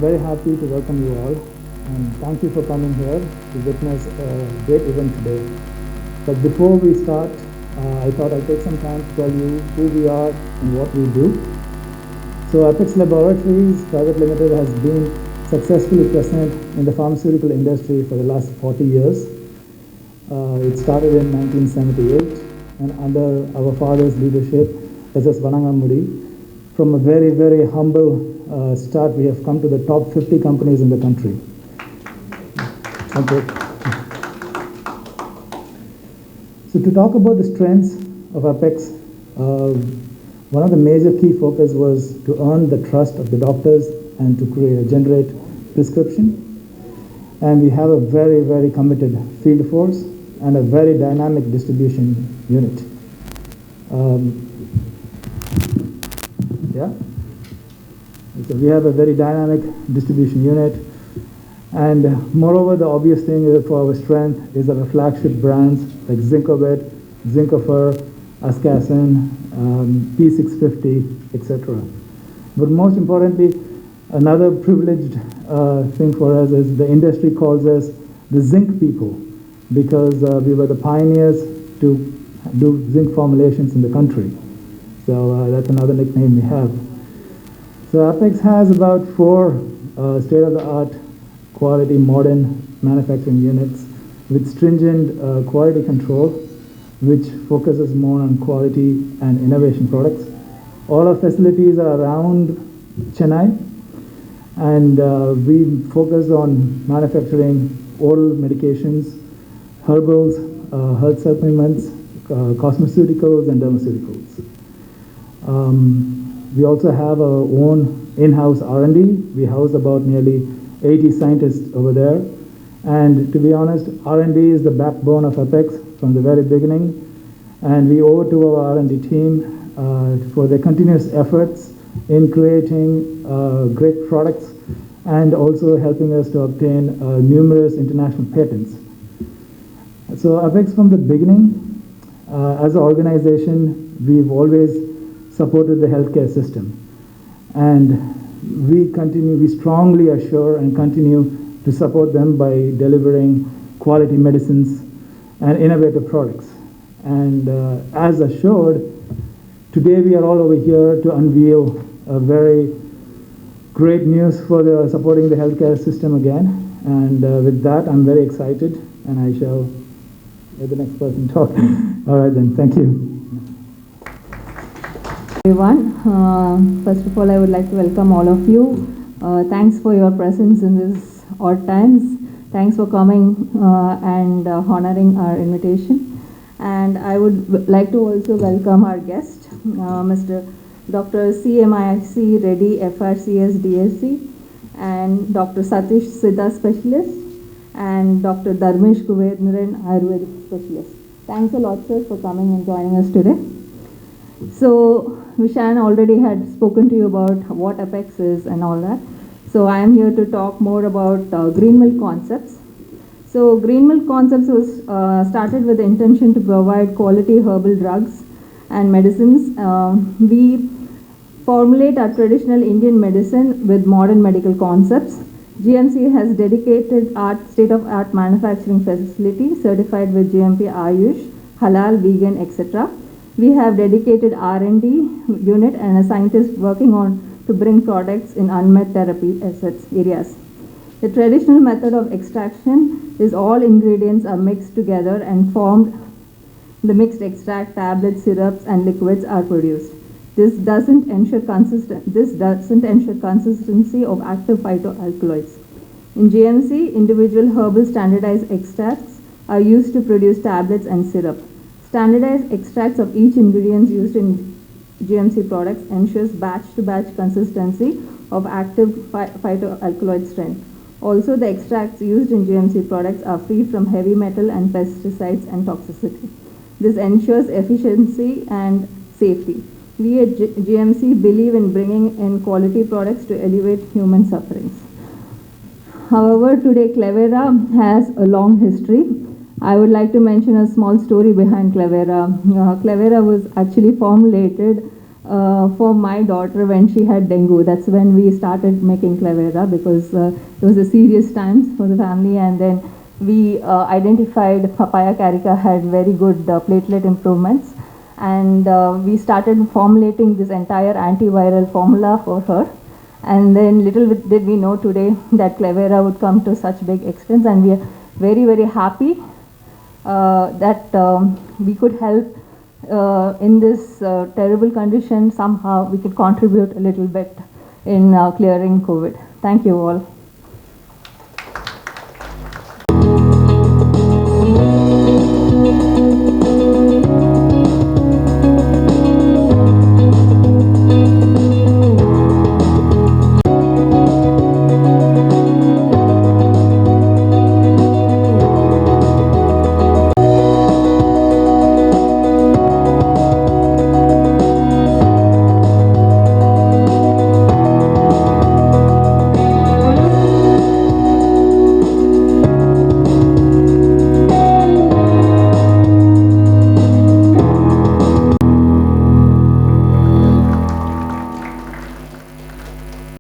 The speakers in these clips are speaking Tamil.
very happy to welcome you all, and thank you for coming here to witness a great event today. But before we start, I thought I'd take some time to tell you who we are and what we do. So Apex Laboratories Private Limited has been successfully present in the pharmaceutical industry for the last 40 years. It started in 1978, and under our father's leadership, S.S. Vanangamudi, from a very, very humble start, we have come to the top 50 companies in the country. Okay. So to talk about the strengths of Apex, one of the major key focus was to earn the trust of the doctors and to generate prescription. And we have a very, very committed field force and a very dynamic distribution unit. So we have a very dynamic distribution unit, and moreover, the obvious thing for our strength is our flagship brands like Zincobet, Zincofer, Ascasen, P650, etc. But most importantly, another privileged thing for us is the industry calls us the zinc people, because we were the pioneers to do zinc formulations in the country. So that's another nickname we have. So Apex has about 4 state-of-the-art quality modern manufacturing units with stringent quality control, which focuses more on quality and innovation products. All our facilities are around Chennai, and we focus on manufacturing oral medications, herbals, health supplements, cosmeceuticals, and dermaceuticals. We also have our own in-house R&D. We house about nearly 80 scientists over there. And to be honest, R&D is the backbone of Apex from the very beginning. And we owe to our R&D team for their continuous efforts in creating great products and also helping us to obtain numerous international patents. So Apex from the beginning, as an organization, we've always supported the healthcare system, and we strongly assure and continue to support them by delivering quality medicines and innovative products. And as assured, today we are all over here to unveil a very great news for supporting the healthcare system again. And with that, I'm very excited, and I shall let the next person talk. All right then, thank you. Everyone, first of all, I would like to welcome all of you. Thanks for your presence in these odd times. Thanks for coming and honoring our invitation. And I would like to also welcome our guest, Mr. Dr. CMIC Reddy, FRCS DSC, and Dr. Satish Siddha Specialist, and Dr. Dharmesh Kuvendran, Ayurvedic Specialist. Thanks a lot, sir, for coming and joining us today. So, Vishan already had spoken to you about what Apex is and all that. So, I am here to talk more about Green Milk Concepts. So, Green Milk Concepts was started with the intention to provide quality herbal drugs and medicines. We formulate our traditional Indian medicine with modern medical concepts. GMC has dedicated state-of-art manufacturing facility certified with GMP Ayush, Halal, Vegan, etc. We have dedicated R&D unit and a scientist working on to bring products in unmet therapy areas. The traditional method of extraction is all ingredients are mixed together and formed. The mixed extract, tablets, syrups, and liquids are produced. This doesn't ensure consistency of active phytoalkaloids. In GMC, individual herbal standardized extracts are used to produce tablets and syrup. Standardized extracts of each ingredient used in GMC products ensures batch-to-batch consistency of active phytoalkaloid strength. Also, the extracts used in GMC products are free from heavy metal and pesticides and toxicity. This ensures efficiency and safety. We at GMC believe in bringing in quality products to alleviate human sufferings. However, today Clevera has a long history. I would like to mention a small story behind Clevera. Clevera was actually formulated for my daughter when she had dengue. That's when we started making Clevera, because it was a serious times for the family, and then we identified papaya carica had very good platelet improvements, and we started formulating this entire antiviral formula for her. And then little did we know today that Clevera would come to such big extents, and we are very, very happy that we could help in this terrible condition. Somehow we could contribute a little bit in clearing COVID. Thank you all.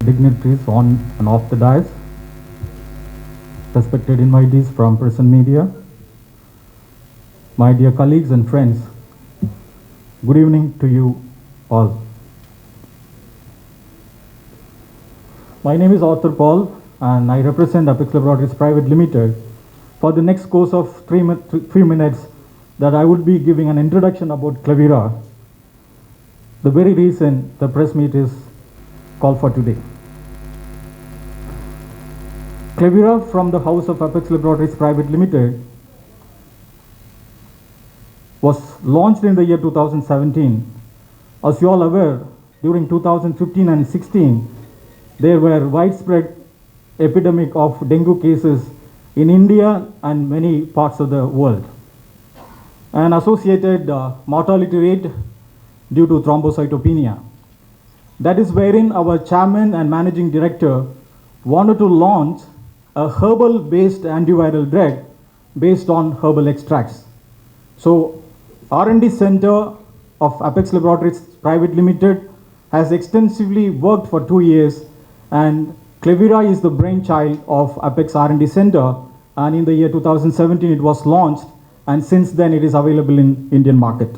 Dignitaries on and off the dais, respected invitees from Prison Media, my dear colleagues and friends, good evening to you all. My name is Arthur Paul and I represent Apex Laboratories Private Limited. For the next course of 3 minutes that I would be giving an introduction about Clevera, the very reason the press meet is called for today. Clevera from the House of Apex Laboratories Private Limited was launched in the year 2017. As you all aware, during 2015 and 16, there were widespread epidemic of dengue cases in India and many parts of the world. An associated mortality rate due to thrombocytopenia. That is wherein our chairman and managing director wanted to launch a herbal-based antiviral drug based on herbal extracts. So R&D Center of Apex Laboratories Private Limited has extensively worked for 2 years, and Clevera is the brainchild of Apex R&D Center, and in the year 2017 it was launched, and since then it is available in Indian market.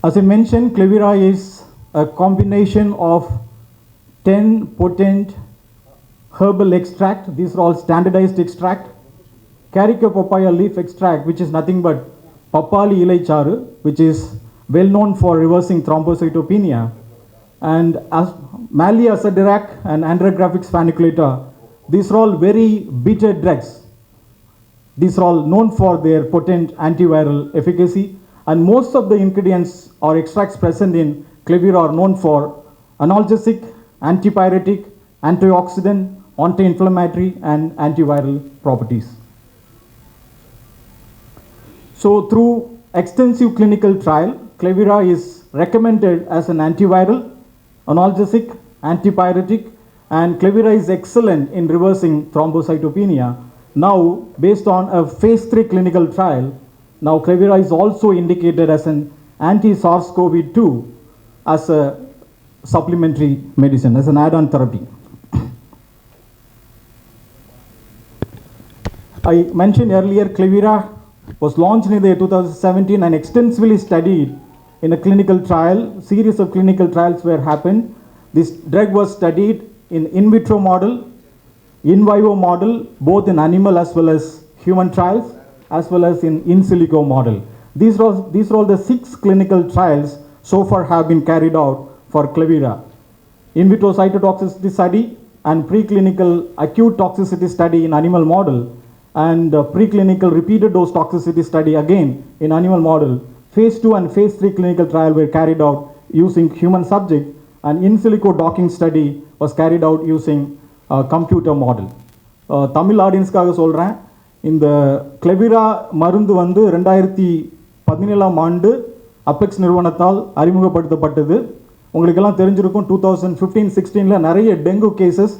As I mentioned, Clevera is a combination of 10 potent herbal extract. These are all standardized extract. Carica papaya leaf extract, which is nothing but papali ilai charu, which is well known for reversing thrombocytopenia, and as Malia Asadirac and Andrographis funiculata. These are all very bitter drugs. These are all known for their potent antiviral efficacy, and most of the ingredients or extracts present in Clevera are known for analgesic, antipyretic, antioxidant, anti-inflammatory, and antiviral properties. So through extensive clinical trial, Clevera is recommended as an antiviral, analgesic, antipyretic, and Clevera is excellent in reversing thrombocytopenia. Now, based on a phase 3 clinical trial, now Clevera is also indicated as an anti-SARS-CoV-2 as a supplementary medicine, as an add-on therapy. I mentioned earlier, Clevera was launched in the year 2017 and extensively studied in a clinical trial. Series of clinical trials were happened. This drug was studied in vitro model, in vivo model, both in animal as well as human trials, as well as in silico model. These are all the 6 clinical trials so far have been carried out for Clevera. In vitro cytotoxicity study and preclinical acute toxicity study in animal model, and preclinical repeated dose toxicity study again in animal model. Phase 2 and phase 3 clinical trial were carried out using human subject, and in silico docking study was carried out using computer model. Tamil audience காக சொல்றேன், இந்த Clevera மருந்து வந்து 2017 ஆண்டு அபெக்ஸ் நிறுவனத்தால் அறிமுகப்படுத்தப்பட்டது. உங்களுக்கெல்லாம் தெரிஞ்சிருக்கும் 2015-16ல நிறைய டெங்கு கேசஸ்,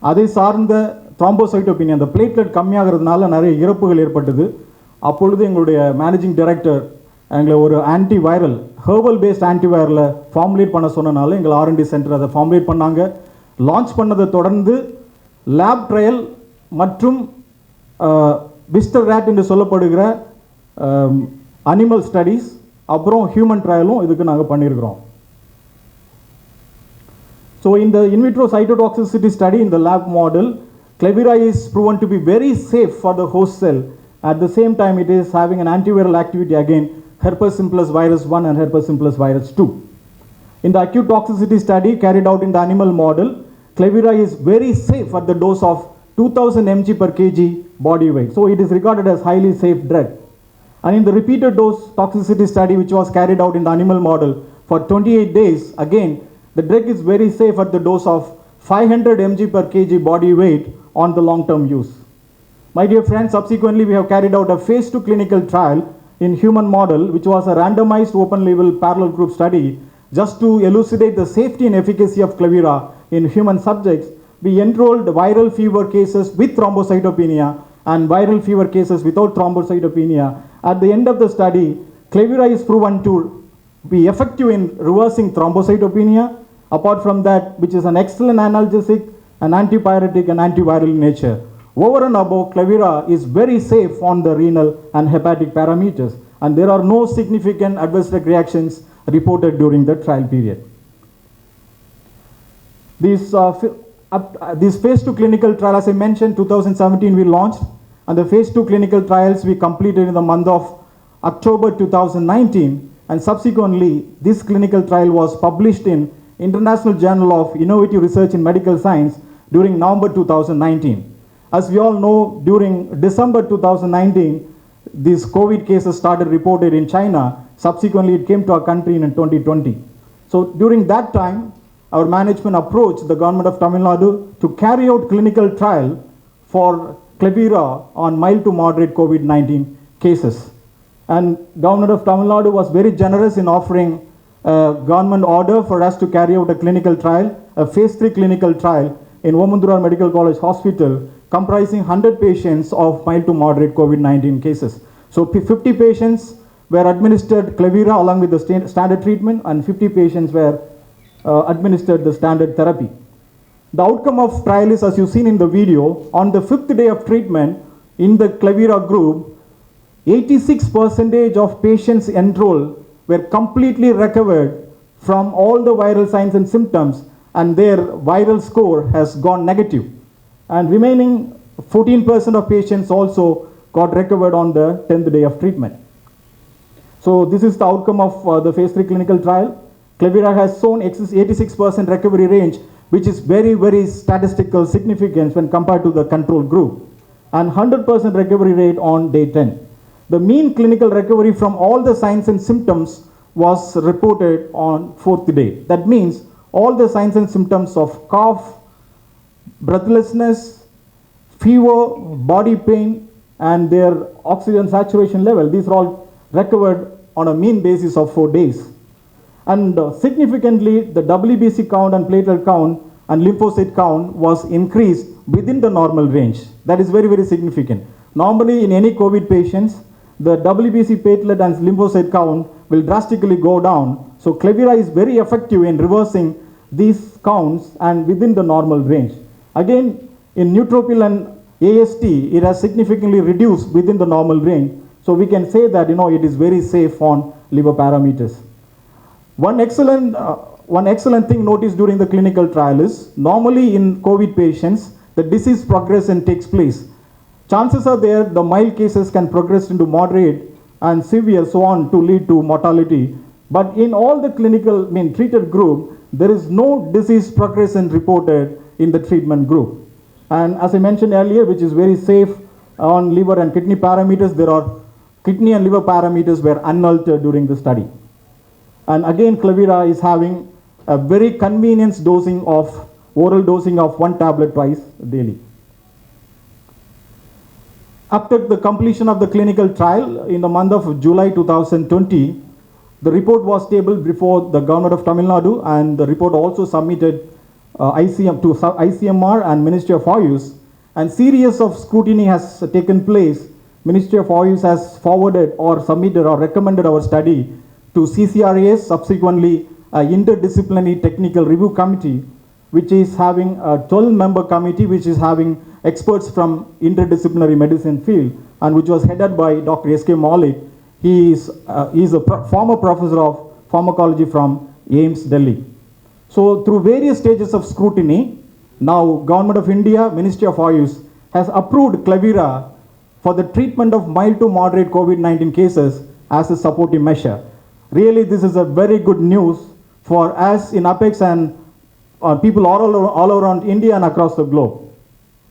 அதை சார்ந்த த்ராம்போசைட்டோபினியா, அந்த பிளேட்லெட் கம்மியாகிறதுனால நிறைய இறப்புகள் ஏற்பட்டது. அப்பொழுது எங்களுடைய மேனேஜிங் டைரக்டர் எங்களை ஒரு ஆன்டிவைரல் ஹெர்பல் பேஸ்ட் ஆன்டிவைரலை ஃபார்முலேட் பண்ண சொன்னனால எங்கள் ஆர்என்டி சென்டர் அதை ஃபார்முலேட் பண்ணாங்க. லான்ச் பண்ணதை தொடர்ந்து லேப் ட்ரையல் மற்றும் விஸ்டர் ரேட் என்று சொல்லப்படுகிற அனிமல் ஸ்டடீஸ் அப்புறம் ஹியூமன் ட்ரையலும் இதுக்கு நாங்கள் பண்ணியிருக்கிறோம். So in the in vitro cytotoxicity study in the lab model, Clevira is proven to be very safe for the host cell. At the same time, it is having an antiviral activity against herpes simplex virus 1 and herpes simplex virus 2. In the acute toxicity study carried out in the animal model, Clevira is very safe at the dose of 2000 mg per kg body weight. So it is regarded as highly safe drug. And in the repeated dose toxicity study which was carried out in the animal model for 28 days, again, the drug is very safe at the dose of 500 mg per kg body weight on the long-term use. My dear friends, subsequently we have carried out a phase 2 clinical trial in human model, which was a randomized open-label parallel group study. Just to elucidate the safety and efficacy of Clevira in human subjects, we enrolled viral fever cases with thrombocytopenia and viral fever cases without thrombocytopenia. At the end of the study, Clevira is proven to be effective in reversing thrombocytopenia. Apart from that, which is an excellent analgesic, an antipyretic and antiviral in nature. Over and above, Clevira is very safe on the renal and hepatic parameters, and there are no significant adverse reactions reported during the trial period. This phase 2 clinical trial, as I mentioned, 2017 we launched, and the phase 2 clinical trials we completed in the month of October 2019, and subsequently this clinical trial was published in International Journal of Innovative Research in Medical Science during November 2019. As we all know, during December 2019, these COVID cases started reported in China. Subsequently, it came to our country in 2020. So during that time, our management approached the government of Tamil Nadu to carry out clinical trial for Clevira on mild to moderate COVID-19 cases. And government of Tamil Nadu was very generous in offering a government order for us to carry out a clinical trial, a phase 3 clinical trial in Omundurar Medical College Hospital, comprising 100 patients of mild to moderate COVID-19 cases. So 50 patients were administered Clevira along with the standard treatment, and 50 patients were administered the standard therapy. The outcome of trial is, as you've seen in the video, on the 5th day of treatment in the Clevira group, 86% of patients enrolled were completely recovered from all the viral signs and symptoms, and their viral score has gone negative. And remaining 14% of patients also got recovered on the 10th day of treatment. So this is the outcome of the phase 3 clinical trial. Clevira has shown 86% recovery range, which is very, very statistical significance when compared to the control group, and 100% recovery rate on day 10. The mean clinical recovery from all the signs and symptoms was reported on 4th day. That means all the signs and symptoms of cough, breathlessness, fever, body pain, and their oxygen saturation level, these are all recovered on a mean basis of 4 days. And significantly, the WBC count and platelet count and lymphocyte count was increased within the normal range. That is very, very significant. Normally, in any COVID patients, the WBC platelet and lymphocyte count will drastically go down. So Clevira is very effective in reversing these counts and within the normal range. Again, in neutrophil and AST, it has significantly reduced within the normal range. So we can say that it is very safe on liver parameters. One excellent thing noticed during the clinical trial is, normally in COVID patients, the disease progression takes place. Chances are there the mild cases can progress into moderate and severe, so on, to lead to mortality. But in all the treated group, there is no disease progression reported in the treatment group. And as I mentioned earlier, which is very safe on liver and kidney parameters, there are kidney and liver parameters were unaltered during the study. And again, Clevira is having a very convenient oral dosing of 1 tablet twice daily. After the completion of the clinical trial in the month of July 2020, the report was tabled before the government of Tamil Nadu, and the report also submitted ICMR and Ministry of Ayush, and series of scrutiny has taken place Ministry of Oils has forwarded or submitted or recommended our study to CCRAS, subsequently interdisciplinary technical review committee, which is having a 12-member committee, which is having experts from interdisciplinary medicine field, and which was headed by Dr. S.K. Malik. He is a former professor of pharmacology from AIIMS, Delhi. So through various stages of scrutiny, now Government of India, Ministry of Oils has approved Clevira for the treatment of mild to moderate COVID-19 cases as a supportive measure. Really, this is a very good news for us in Apex and people all around India and across the globe.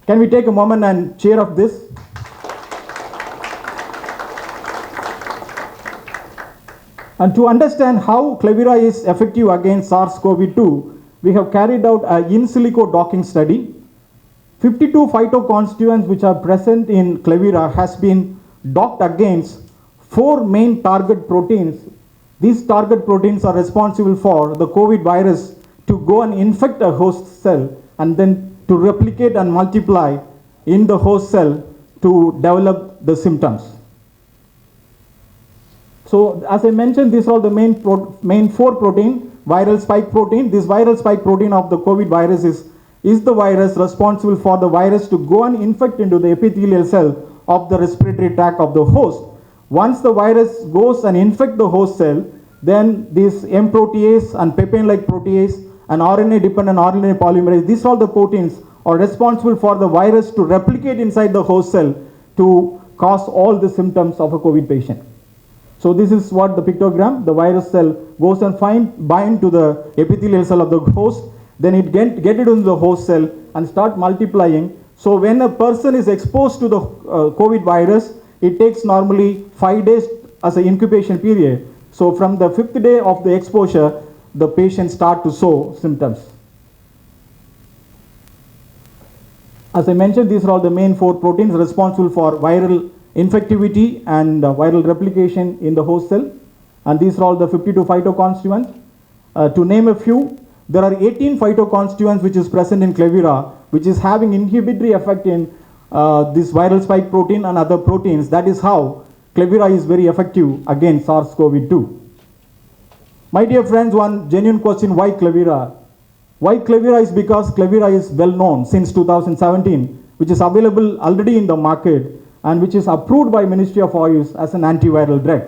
Can we take a moment and cheer up this? And to understand how Clevira is effective against SARS-CoV-2, we have carried out an in silico docking study. 52 phytoconstituents which are present in Clevira has been docked against 4 main target proteins. These target proteins are responsible for the COVID virus to go and infect a host cell and then to replicate and multiply in the host cell to develop the symptoms. So as I mentioned, these are the main 4 protein. Viral spike protein. This viral spike protein of the COVID virus is the virus responsible for the virus to go and infect into the epithelial cell of the respiratory tract of the host. Once the virus goes and infect the host cell, then this M protease and papain-like protease and RNA-dependent RNA polymerase, these all the proteins are responsible for the virus to replicate inside the host cell to cause all the symptoms of a COVID patient. So this is what the pictogram, the virus cell goes and bind to the epithelial cell of the host, then it get it into the host cell and start multiplying. So when a person is exposed to the COVID virus, it takes normally 5 days as an incubation period. So from the 5th day of the exposure, the patient start to show symptoms. As I mentioned, these are all the main 4 proteins responsible for viral infectivity and viral replication in the host cell, and these are all the 52 phytoconstituents. To name a few, there are 18 phytoconstituents which is present in Clevira, which is having inhibitory effect in this viral spike protein and other proteins. That is how Clevira is very effective against SARS-CoV-2. My dear friends, one genuine question: why Clevira? Why Clevira is because Clevira is well known since 2017, which is available already in the market and which is approved by Ministry of Oils as an antiviral drug.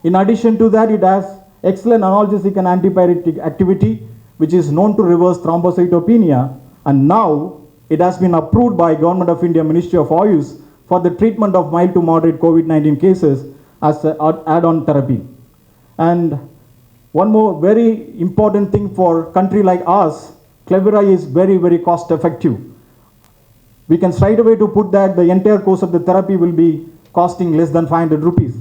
In addition to that, it has excellent analgesic and antipyretic activity, which is known to reverse thrombocytopenia, and now it has been approved by Government of India, Ministry of Oils for the treatment of mild to moderate COVID-19 cases as an add-on therapy. And one more very important thing for a country like us, Clevira is very, very cost effective. We can straight away to put that the entire course of the therapy will be costing less than 500 rupees.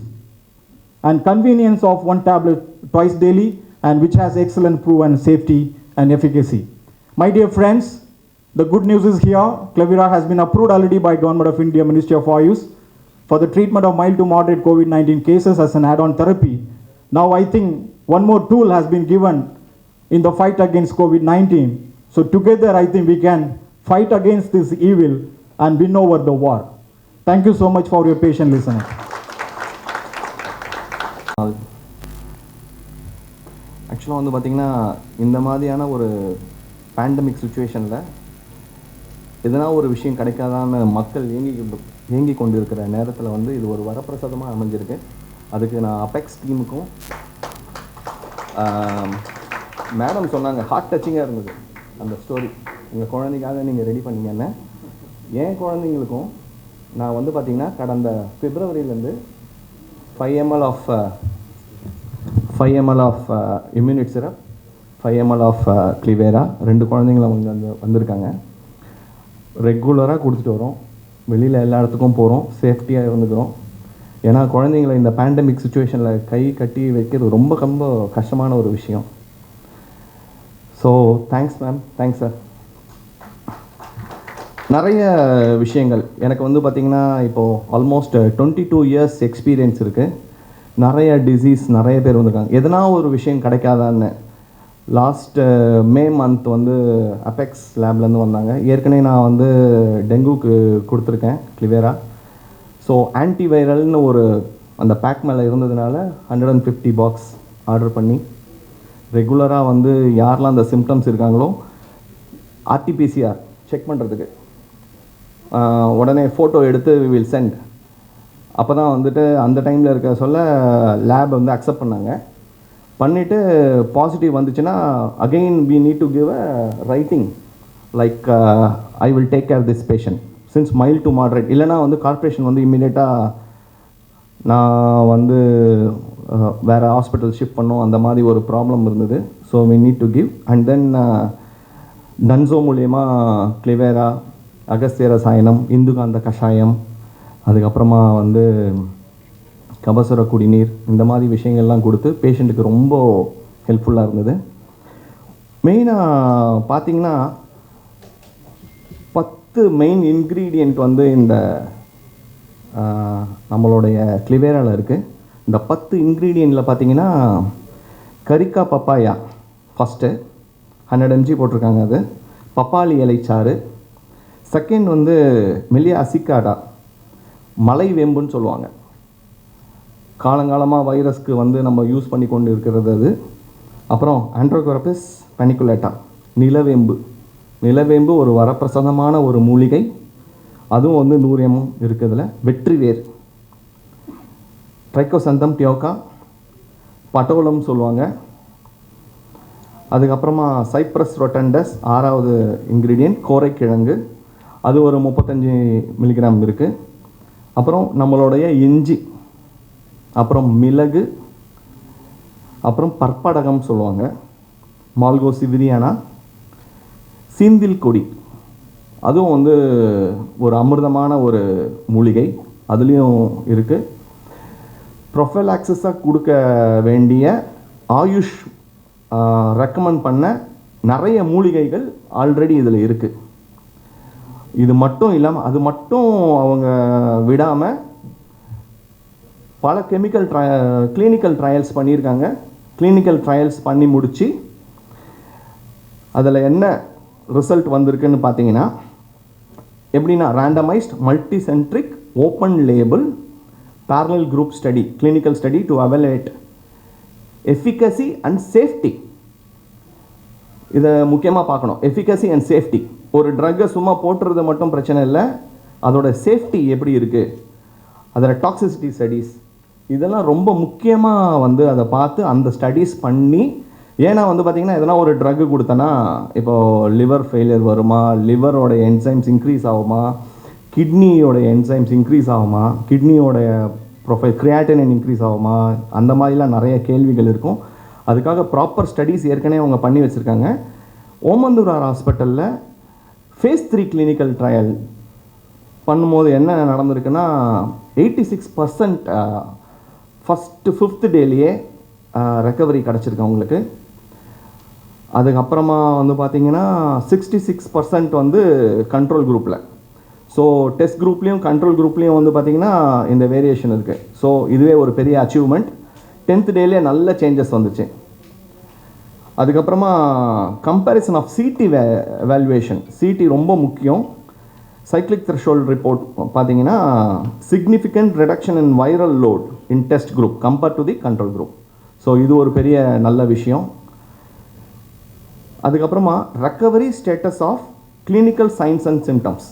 And convenience of 1 tablet twice daily, and which has excellent proven safety and efficacy. My dear friends, the good news is here. Clevira has been approved already by Government of India, Ministry of Oils for the treatment of mild to moderate COVID-19 cases as an add-on therapy. Now I think one more tool has been given in the fight against COVID-19. So together I think we can fight against this evil and win over the war. Thank you so much for your patient listening. ஆக்சுவலாக வந்து பார்த்திங்கன்னா இந்த மாதிரியான ஒரு பேண்டமிக் சுச்சுவேஷனில் எதனா ஒரு விஷயம் கிடைக்காதான்னு மக்கள் ஏங்கி கொண்டு இருக்கிற நேரத்தில் வந்து இது ஒரு வரப்பிரசாதமாக அமைஞ்சிருக்கு. அதுக்கு நான் அபெக்ஸ் டீமுக்கும் மேடம் சொன்னாங்க, ஹார்ட் டச்சிங்காக இருந்தது அந்த ஸ்டோரி. உங்கள் குழந்தைக்காக நீங்கள் ரெடி பண்ணீங்கன்னு. என் குழந்தைங்களுக்கும் நான் வந்து பார்த்திங்கன்னா கடந்த பிப்ரவரியிலேருந்து 5 ml of Imunit syrup, 5 ml of Clevira 2 குழந்தைங்கள வந்திருக்காங்க. ரெகுலராக கொடுத்துட்டு வரோம். வெளியில் எல்லா இடத்துக்கும் போகிறோம், சேஃப்டியாக இருந்துக்கிறோம். ஏன்னா குழந்தைங்களை இந்த பேண்டமிக் சுச்சுவேஷனில் கை கட்டி வைக்கிறது ரொம்ப ரொம்ப கஷ்டமான ஒரு விஷயம். So thanks ma'am, thanks sir. நிறைய விஷயங்கள் எனக்கு வந்து பார்த்திங்கன்னா இப்போது ஆல்மோஸ்ட் 22 years எக்ஸ்பீரியன்ஸ் இருக்குது. நிறைய டிசீஸ் நிறைய பேர் வந்திருக்காங்க. எதனா ஒரு விஷயம் கிடைக்காதான்னு லாஸ்ட் மே மந்த் வந்து அபெக்ஸ் லேப்லேருந்து வந்தாங்க. ஏற்கனவே நான் வந்து டெங்குக்கு கொடுத்துருக்கேன் Clevira. ஸோ ஆன்டிவைரல்னு ஒரு அந்த பேக் மேலே இருந்ததுனால 150 பாக்ஸ் ஆர்டர் பண்ணி ரெகுலராக வந்து யாரெல்லாம் அந்த சிம்டம்ஸ் இருக்காங்களோ ஆர்டிபிசிஆர் செக் பண்ணுறதுக்கு உடனே ஃபோட்டோ எடுத்து வி வில் சென்ட். அப்போ தான் வந்துட்டு அந்த டைமில் இருக்க சொல்ல லேப் வந்து அக்செப்ட் பண்ணாங்க. பண்ணிவிட்டு பாசிட்டிவ் வந்துச்சுன்னா again we need to give a writing like I will take care this patient since mild to moderate. இல்லைனா வந்து கார்ப்பரேஷன் வந்து இம்மிடியேட்டாக நான் வந்து வேறு ஹாஸ்பிட்டல் ஷிஃப்ட் பண்ணோம், அந்த மாதிரி ஒரு ப்ராப்ளம் இருந்தது. So we need to give and then Dunzo மூலயமா கிளிவேரா, அகஸ்திய ரசாயனம், இந்துகாந்த கஷாயம், அதுக்கப்புறமா வந்து கபசுர குடிநீர், இந்த மாதிரி விஷயங்கள்லாம் கொடுத்து பேஷண்ட்டுக்கு ரொம்ப ஹெல்ப்ஃபுல்லாக இருந்தது. மெயினாக பார்த்தீங்கன்னா 10 மெயின் இன்க்ரீடியண்ட் வந்து இந்த நம்மளுடைய கிளிவேராவில் இருக்குது. இந்த 10 இன்க்ரீடியண்ட்டில் பார்த்தீங்கன்னா கரிக்கா பப்பாயா ஃபஸ்ட்டு 100 mg போட்டிருக்காங்க. அது பப்பாளி இலைச்சாறு. செகண்ட் வந்து மெல்லியா அசிக்காடா, மலை வேம்புன்னு சொல்லுவாங்க. காலங்காலமாக வைரஸ்க்கு வந்து நம்ம யூஸ் பண்ணி கொண்டு இருக்கிறது அது. அப்புறம் ஆண்ட்ரோகோரபிஸ் பனிகுலேட்டா, நிலவேம்பு. நிலவேம்பு ஒரு வரப்பிரசாதமான ஒரு மூலிகை, அதுவும் வந்து 100 mg இருக்குதுல. வெற்றிவேர், ட்ரைக்கோசந்தம் டியோக்கா, பட்டோலம் சொல்லுவாங்க. அதுக்கப்புறமா சைப்ரஸ் ரொட்டண்டஸ் 6வது இன்க்ரீடியன்ட், கோரைக்கிழங்கு, அது ஒரு 35 mg இருக்குது. அப்புறம் நம்மளுடைய இஞ்சி, அப்புறம் மிளகு, அப்புறம் பற்படகம் சொல்லுவாங்க, மால்கோ சிவிரியானா, சீந்தில் கொடி, அதுவும் வந்து ஒரு அமிர்தமான ஒரு மூலிகை, அதுலேயும் இருக்குது. ப்ரொஃபைலாக்சிஸாக கொடுக்க வேண்டிய ஆயுஷ் ரெக்கமெண்ட் பண்ண நிறைய மூலிகைகள் ஆல்ரெடி இதில் இருக்குது. இது மட்டும் இல்லாமல் அது மட்டும் அவங்க விடாமல் பல கிளினிக்கல் ட்ரையல்ஸ் பண்ணியிருக்காங்க. கிளினிக்கல் ட்ரையல்ஸ் பண்ணி முடித்து அதில் என்ன ரிசல்ட் வந்திருக்குன்னு பார்த்தீங்கன்னா, எப்படின்னா randomised multicentric open label parallel group study, clinical study to evaluate efficacy and safety. இதை முக்கியமாக பார்க்கணும், எஃபிகசி அண்ட் சேஃப்டி. ஒரு ட்ரக்கை சும்மா போட்டுறது மட்டும் பிரச்சனை இல்லை, அதோட சேஃப்டி எப்படி இருக்குது, அதோட டாக்ஸிசிட்டி ஸ்டடீஸ், இதெல்லாம் ரொம்ப முக்கியமாக வந்து அதை பார்த்து அந்த ஸ்டடீஸ் பண்ணி. ஏன்னா வந்து பார்த்திங்கன்னா எதனா ஒரு ட்ரக்கு கொடுத்தனா இப்போது லிவர் ஃபெயிலியர் வருமா, லிவரோட என்சைம்ஸ் இன்க்ரீஸ் ஆகுமா, கிட்னியோட என்சைம்ஸ் இன்க்ரீஸ் ஆகுமா, கிட்னியோட ப்ரொஃபைல் கிரியாட்டினின் இன்க்ரீஸ் ஆகுமா, அந்த மாதிரிலாம் நிறைய கேள்விகள் இருக்கும். அதுக்காக ப்ராப்பர் ஸ்டடீஸ் ஏற்கனவே அவங்க பண்ணி வச்சுருக்காங்க. ஓமந்தூரார் ஹாஸ்பிட்டலில் ஃபேஸ் 3 கிளினிக்கல் ட்ரையல் பண்ணும்போது என்ன நடந்திருக்குன்னா 86% ஃபஸ்ட்டு 5th டேலேயே ரெக்கவரி கிடச்சிருக்கு அவங்களுக்கு. அதுக்கப்புறமா வந்து பார்த்திங்கன்னா 66% வந்து கண்ட்ரோல் குரூப்பில். ஸோ டெஸ்ட் குரூப்லேயும் கண்ட்ரோல் குரூப்லேயும் வந்து பார்த்திங்கன்னா இந்த வேரியேஷன் இருக்குது. ஸோ இதுவே ஒரு பெரிய அச்சீவ்மெண்ட். 10th டேலே நல்ல சேஞ்சஸ் வந்துச்சு. அதுக்கப்புறமா comparison of CT valuation, CT ரொம்ப முக்கியம். சைக்ளிக் த்ரெஷோல்ட் ரிப்போர்ட் பார்த்தீங்கன்னா significant reduction in viral load in test group compared to the control group. So இது ஒரு பெரிய நல்ல விஷயம். அதுக்கப்புறமா recovery status of clinical signs and symptoms.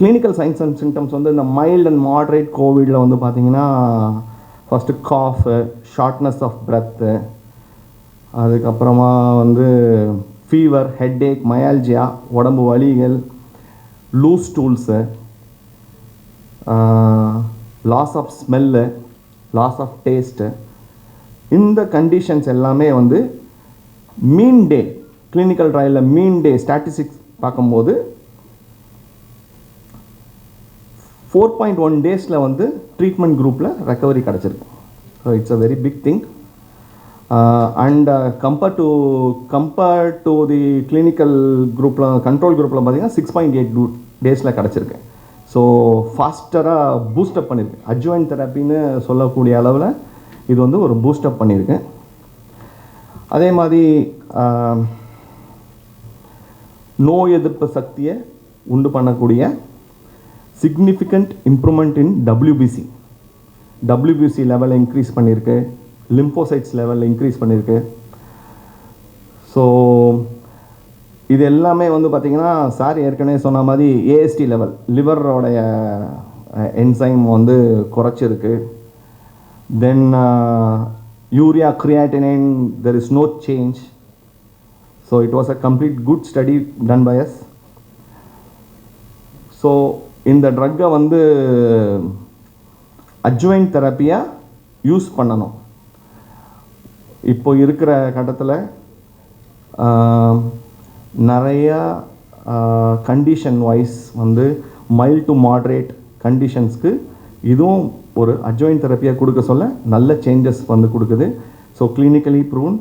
Clinical signs and symptoms வந்து இந்த மைல்டு அண்ட் மாட்ரேட் கோவிடில் வந்து பார்த்திங்கன்னா first cough, shortness of breath, அதுக்கப்புறமா வந்து ஃபீவர், ஹெட்டேக், மயால்ஜியா, உடம்பு வலிகள், loose stools, loss of smell, loss of taste, இந்த கண்டிஷன்ஸ் எல்லாமே வந்து மீன் டே கிளினிக்கல் ட்ரையலில் மீன் டே ஸ்டாட்டிஸ்டிக்ஸ் பார்க்கும்போது 4.1 டேஸில் வந்து ட்ரீட்மெண்ட் குரூப்பில் ரெக்கவரி கிடச்சிருக்கு. So it's a very big thing. And compare to the clinical குரூப்பில் கண்ட்ரோல் குரூப்பில் பார்த்தீங்கன்னா 6.8 டேஸில் கிடச்சிருக்கு. ஸோ ஃபாஸ்டராக பூஸ்டப் பண்ணியிருக்கு. அட்ஜுவைன் தெரப்பின்னு சொல்லக்கூடிய அளவில் இது வந்து ஒரு பூஸ்டப் பண்ணியிருக்கு. அதே மாதிரி நோய் எதிர்ப்பு சக்தியை உண்டு பண்ணக்கூடிய significant improvement in WBC லெவலில் இன்க்ரீஸ் பண்ணியிருக்கு, லிம்போசைட்ஸ் லெவலில் இன்க்ரீஸ் பண்ணியிருக்கு. ஸோ இது எல்லாமே வந்து பார்த்திங்கன்னா சார் ஏற்கனவே சொன்ன மாதிரி ஏஎஸ்டி லெவல், லிவரோடைய என்சைம் வந்து குறைச்சிருக்கு. Then urea creatinine there is no change. So it was a complete good study done by us. So இந்த ட்ரக்கை வந்து அட்ஜுவைன் தெரப்பியாக யூஸ் பண்ணணும். இப்போ இருக்கிற கட்டத்தில் நிறையா கண்டிஷன் வைஸ் வந்து மைல்ட் டு மாட்ரேட் கண்டிஷன்ஸ்க்கு இதுவும் ஒரு அட்ஜுவைன் தெரப்பியாக கொடுக்க சொல்ல நல்ல சேஞ்சஸ் வந்து கொடுக்குது. So clinically proven.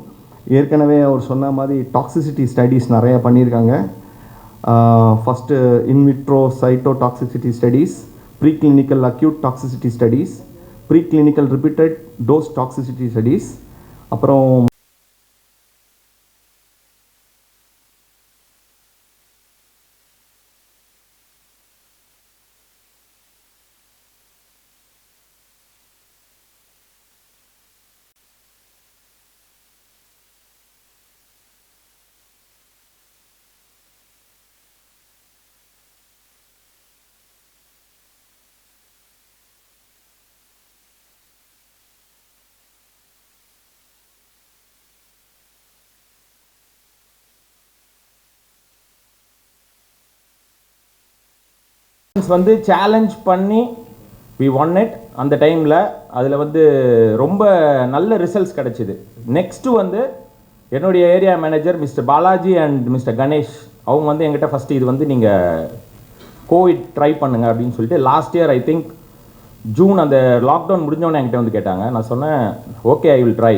ஏற்கனவே அவர் சொன்ன மாதிரி டாக்ஸிசிட்டி ஸ்டடீஸ் நிறையா பண்ணியிருக்காங்க. First in vitro cytotoxicity studies, preclinical acute toxicity studies, preclinical repeated dose toxicity studies, அப்புறம் வந்து சேலஞ்ச் பண்ணி வி ஒன் இட். அந்த டைமில் அதில் வந்து ரொம்ப நல்ல ரிசல்ட்ஸ் கிடச்சிது. நெக்ஸ்ட்டு வந்து என்னுடைய area manager mister Balaji and mister Ganesh அவங்க வந்து என்கிட்ட ஃபஸ்ட்டு இது வந்து நீங்கள் கோவிட் ட்ரை பண்ணுங்க அப்படின்னு சொல்லிட்டு last year I think June அந்த லாக்டவுன் முடிஞ்சோடனே என்கிட்ட வந்து கேட்டாங்க. நான் சொன்னேன் okay I will try.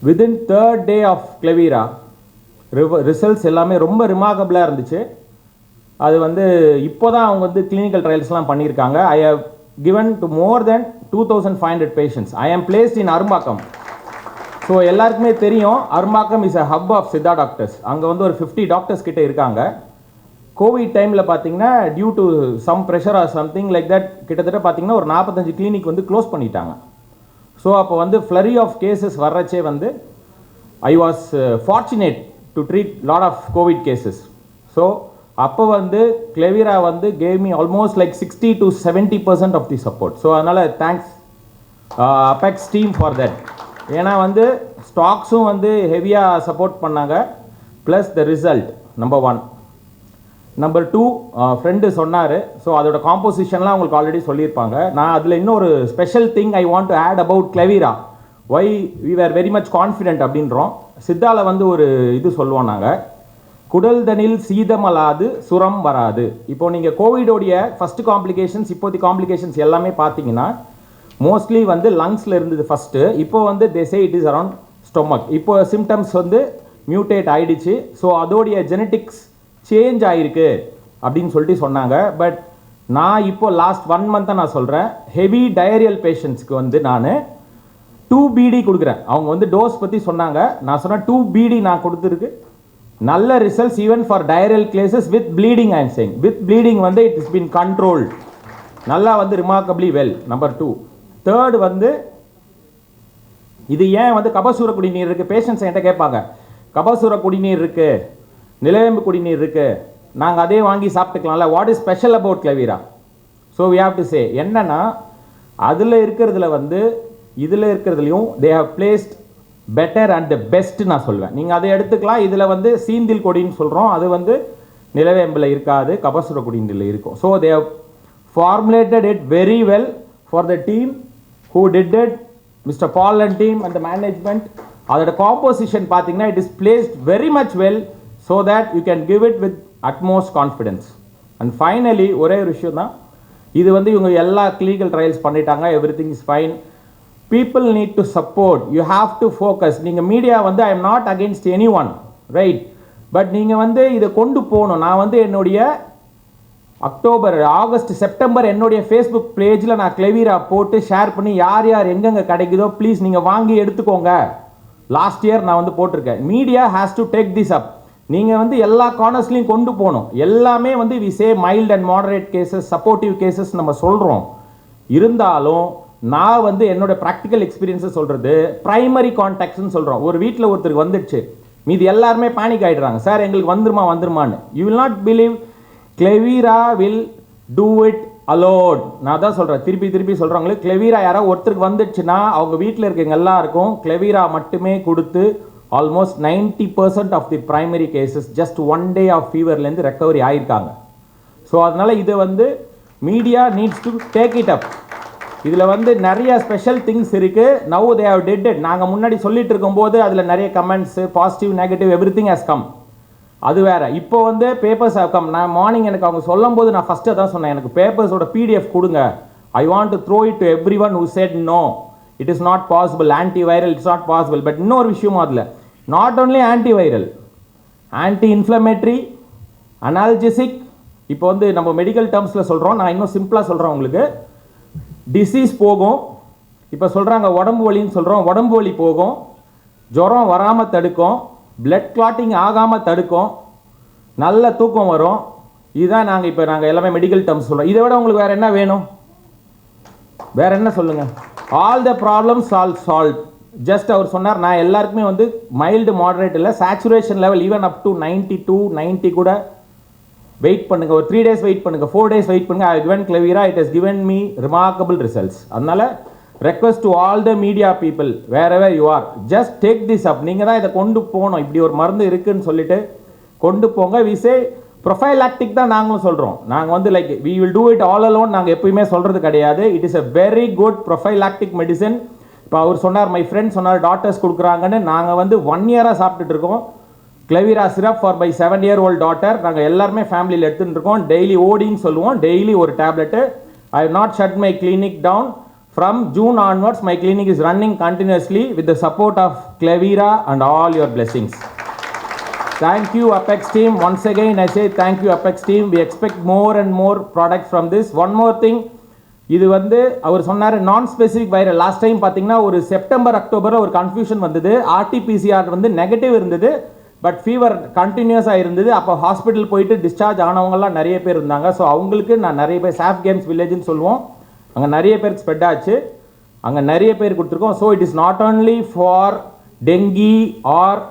Within 3rd day of Clevira results எல்லாமே ரொம்ப ரிமார்க்கபிளாக இருந்துச்சு. அது வந்து இப்போ தான் அவங்க வந்து கிளினிக்கல் ட்ரையல்ஸ்லாம் பண்ணியிருக்காங்க. I have given to more than 2500 patients. I am placed in Arumbakkam. So எல்லாருக்குமே தெரியும் Arumbakkam is a hub of Siddha doctors. அங்கே வந்து ஒரு 50 டாக்டர்ஸ் கிட்டே இருக்காங்க. கோவிட் டைமில் பார்த்தீங்கன்னா due to some pressure or something like that கிட்டத்தட்ட பார்த்தீங்கன்னா ஒரு 45 கிளினிக் வந்து க்ளோஸ் பண்ணிட்டாங்க. ஸோ அப்போ வந்து ஃப்ளரி ஆஃப் கேசஸ் வர்றச்சே வந்து I was fortunate to treat lot of Covid cases. So அப்போ வந்து கிளவீரா வந்து gave me almost like 60 to 70% of the support. So அதனால் thanks Apex team for that. ஏன்னா வந்து ஸ்டாக்ஸும் வந்து ஹெவியாக சப்போர்ட் பண்ணாங்க. Plus the result number 1. Number 2 friend சொன்னார். ஸோ அதோட காம்போசிஷன்லாம் உங்களுக்கு ஆல்ரெடி சொல்லியிருப்பாங்க. நான் அதில் இன்னொரு special thing I want to add about Clevira. Why we are very much confident அப்படின்றோம். சித்தாவில் வந்து ஒரு இது சொல்லுவோம் நாங்கள், குடல் தனில் சீதமலாது சுரம் வராது. இப்போ நீங்கள் கோவிடோடைய ஃபஸ்ட்டு காம்ப்ளிகேஷன்ஸ் இப்போதைய காம்ப்ளிகேஷன்ஸ் எல்லாமே பார்த்தீங்கன்னா மோஸ்ட்லி வந்து லங்ஸில் இருந்தது ஃபஸ்ட்டு. இப்போ வந்து they say it is around stomach. இப்போ சிம்டம்ஸ் வந்து மியூட்டேட் ஆகிடுச்சு. ஸோ அதோடைய ஜெனட்டிக்ஸ் சேஞ்ச் ஆகிருக்கு அப்படின்னு சொல்லிட்டு சொன்னாங்க. பட் நான் இப்போ லாஸ்ட் 1 month நான் சொல்கிறேன், ஹெவி டயரியல் பேஷண்ட்ஸ்க்கு வந்து நான் 2 BD கொடுக்குறேன். அவங்க வந்து டோஸ் பற்றி சொன்னாங்க. நான் சொன்னேன் 2 BD நான் கொடுத்துருக்கு நல்ல results even for diarrhoeal cases with bleeding. I am saying with bleeding வந்து இட் இஸ் பீன் கண்ட்ரோல்ட் நல்லா வந்து ரிமார்க்கபிளி வெல். நம்பர் 2. தேர்ட் வந்து இது ஏன் வந்து கபசூர குடிநீர் இருக்குது, பேஷண்ட்ஸ் என்கிட்ட கேட்பாங்க கபசூர குடிநீர் இருக்குது, நிலவேம்பு குடிநீர் இருக்குது, நாங்கள் அதே வாங்கி சாப்பிட்டுக்கலாம்ல, what is special about Clevira? So we have to say என்னன்னா அதில் இருக்கிறதுல வந்து இதில் இருக்கிறதுலையும் they have placed better and the best நான் சொல்வேன். நீங்கள் அதை எடுத்துக்கலாம். இதில் வந்து சீந்தில் கொடின்னு சொல்கிறோம், அது வந்து நிலவேம்பில் இருக்காது, கபசுர குடிநீரில் இருக்கும். So they have formulated it very well for the team who did it, mister Paul and team and the management. அதோட காம்போசிஷன் பார்த்தீங்கன்னா it is placed very much well so that you can give it with utmost confidence. And finally ஒரே ஒரு விஷயம் தான், இது வந்து இவங்க எல்லா கிளினிக்கல் ட்ரையல்ஸ் பண்ணிட்டாங்க, everything is fine. People need to support. You have to focus. நீங்கள் மீடியா வந்து I am not against any one, right? But நீங்கள் வந்து இதை கொண்டு போகணும். நான் வந்து என்னுடைய அக்டோபர், ஆகஸ்ட், செப்டம்பர் என்னுடைய ஃபேஸ்புக் பேஜில் நான் கிளவீரா போட்டு ஷேர் பண்ணி யார் யார் எங்கெங்கே கிடைக்குதோ ப்ளீஸ் நீங்கள் வாங்கி எடுத்துக்கோங்க. லாஸ்ட் இயர் நான் வந்து போட்டிருக்கேன். Media has to take this up. நீங்கள் வந்து எல்லா கார்னர்ஸ்லையும் கொண்டு போகணும். எல்லாமே வந்து we say mild and moderate cases, supportive cases நம்ம சொல்கிறோம். இருந்தாலும் நான் வந்து என்னோட ப்ராக்டிக்கல் எக்ஸ்பீரியன்ஸை சொல்கிறது ப்ரைமரி கான்டாக்ட்ஸ்னு சொல்கிறோம். ஒரு வீட்டில் ஒருத்தருக்கு வந்துடுச்சு, மீது எல்லாருமே பேனிக் ஆகிடுறாங்க, சார் எங்களுக்கு வந்துருமான்னு. You will not believe Clevira will do it a lot. நான் தான் சொல்கிறேன், திருப்பி சொல்கிறவங்களுக்கு, கிளெவீரா யாராவது ஒருத்தருக்கு வந்துடுச்சுன்னா அவங்க வீட்டில் இருக்கவங்க எல்லாருக்கும் கிளெவீரா மட்டுமே கொடுத்து almost 90% of the primary cases just 1 day of ஃபீவர்லேருந்து ரெக்கவரி ஆகியிருக்காங்க. ஸோ அதனால் இதை வந்து media needs to take it up. இதில் வந்து நிறைய ஸ்பெஷல் திங்ஸ் இருக்குது. Now they have did it. நாங்கள் முன்னாடி சொல்லிட்டு இருக்கும்போது அதில் நிறைய comments, positive negative everything has come. அது வேற. இப்போ வந்து பேப்பர்ஸ் ஹவ் கம். நான் மார்னிங் எனக்கு அவங்க சொல்லும் போது நான் ஃபஸ்ட்டு தான் சொன்னேன், எனக்கு பேப்பர்ஸோட PDF கொடுங்க. I want to throw it to everyone who said no, it is not possible, antiviral it's not possible. But இன்னொரு விஷயமும் அதில் not only antiviral, anti inflammatory, analgesic. இப்போ வந்து நம்ம மெடிக்கல் டேர்ம்ஸில் சொல்கிறோம், நான் இன்னும் சிம்பிளாக சொல்கிறேன் உங்களுக்கு. டிசீஸ் போகும், இப்போ சொல்கிறாங்க உடம்பு வலின்னு சொல்கிறோம், உடம்பு வலி போகும், ஜுரம் வராமல் தடுக்கும், பிளட் கிளாட்டிங் ஆகாமல் தடுக்கும், நல்ல தூக்கம் வரும். இதுதான் நாங்கள் எல்லாமே மெடிக்கல் டேர்ம்ஸ் சொல்கிறோம். இதை விட உங்களுக்கு வேறு என்ன வேணும்? வேறு என்ன சொல்லுங்கள்? All the problems all solve. Just அவர் சொன்னார், நான் எல்லாருக்குமே வந்து மைல்டு மாடரேட் இல்லை, saturation level even up to 92, 90 கூட வெயிட் பண்ணுங்க, ஒரு 3 days வெயிட் பண்ணுங்க, 4 days வெயிட் பண்ணுங்க. I given Clevira, it has given me remarkable results. அதனால request to all the media people wherever you are, just take this up. நீங்கள் தான் இதை கொண்டு போகணும். இப்படி ஒரு மருந்து இருக்குன்னு சொல்லிட்டு கொண்டு போங்க. வி சே ப்ரொஃபைலாக்டிக் தான் நாங்களும் சொல்கிறோம். நாங்கள் வந்து like we will do it all alone நாங்கள் எப்பயுமே சொல்கிறது கிடையாது. It is a very good prophylactic medicine. இப்போ அவர் சொன்னார், மை ஃப்ரெண்ட் சொன்னார் டாக்டர்ஸ் கொடுக்குறாங்கன்னு. நாங்கள் வந்து 1 year சாப்பிட்டுட்டு இருக்கோம் Clevira syrup for my 7-year-old daughter. நாங்கள் எல்லாருமே ஃபேமிலியில் எடுத்துகிட்டு இருக்கோம். டெய்லி ஓடின்னு சொல்லுவோம், டெய்லி ஒரு tablet. I have not shut my clinic down. From June onwards my clinic is running continuously with the support of கிளெவீரா and all your blessings. Thank you Apex team. Once again I say thank you Apex team. We expect more and more products from this. One more thing, இது வந்து அவர் சொன்னார் நான் ஸ்பெசிஃபிக் வைரல். லாஸ்ட் டைம் பார்த்தீங்கன்னா ஒரு செப்டம்பர் அக்டோபரில் ஒரு கன்ஃபியூஷன் வந்தது. RT-PCR வந்து நெகட்டிவ் இருந்தது, பட் ஃபீவர் கண்டினியூஸாக இருந்தது. அப்போ ஹாஸ்பிட்டல் போயிட்டு டிஸ்சார்ஜ் ஆனவங்கலாம் நிறைய பேர் இருந்தாங்க. ஸோ அவங்களுக்கு நான் நிறைய பேர் சாஃப் கேம்ஸ் வில்லேஜ்னு சொல்லுவோம், அங்கே நிறைய பேருக்கு ஸ்ப்ரெட் ஆச்சு, அங்கே நிறைய பேர் கொடுத்துருக்கோம். So it is not only for dengue or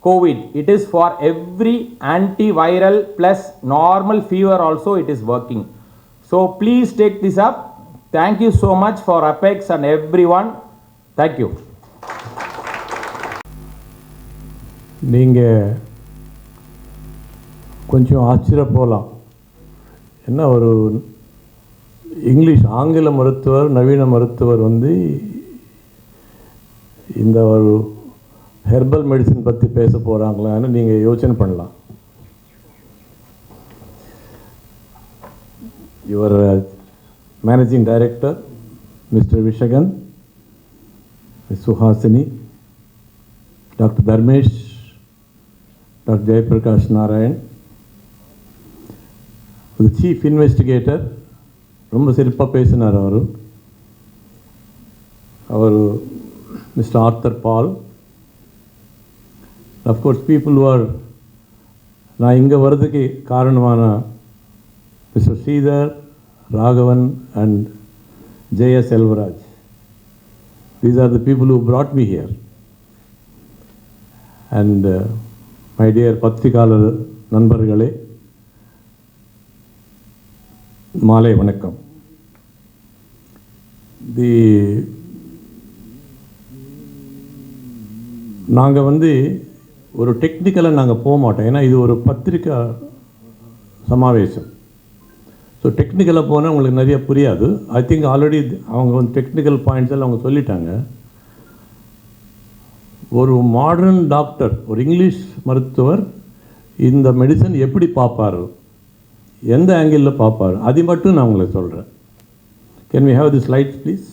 COVID, it is for every antiviral plus normal fever also it is working. So please take this up. Thank you so much for Apex and everyone. Thank you. நீங்கள் கொஞ்சம் ஆச்சரியப்போகலாம், என்ன ஒரு ஆங்கில மருத்துவர், நவீன மருத்துவர் வந்து இந்த ஒரு ஹெர்பல் மெடிசன் பற்றி பேச போகிறாங்களான்னு நீங்கள் யோசனை பண்ணலாம். Your managing director mister Vishakan, miss Suhasini, doctor Dharmesh, doctor Jayaprakash Narayan, chief investigator ரொம்ப சிறப்பாக பேசினார் அவர் mister Arthur Paul. Of course people are நான் இங்கே வர்றதுக்கு காரணமான mister Sridhar, Raghavan and Jaya Selvaraj. These are the people who brought me here. And my dear பத்திரிகையாளர் நண்பர்களே, மாலை வணக்கம். நாங்கள் வந்து ஒரு டெக்னிக்கலாக நாங்கள் போக மாட்டோம், ஏன்னா இது ஒரு பத்திரிக்கை சமாவேசம். ஸோ டெக்னிக்கலாக போனால் உங்களுக்கு நிறைய புரியாது. ஐ திங்க் ஆல்ரெடி அவங்க வந்து டெக்னிக்கல் பாயிண்ட்ஸ் எல்லாம் அவங்க சொல்லிட்டாங்க. ஒரு மாடர்ன் டாக்டர், ஒரு இங்கிலீஷ் மருத்துவர் இந்த மெடிசன் எப்படி பார்ப்பார், எந்த ஆங்கிளில் பார்ப்பார், அது மட்டும் நான் உங்களுக்கு சொல்கிறேன். Can we have the slides please?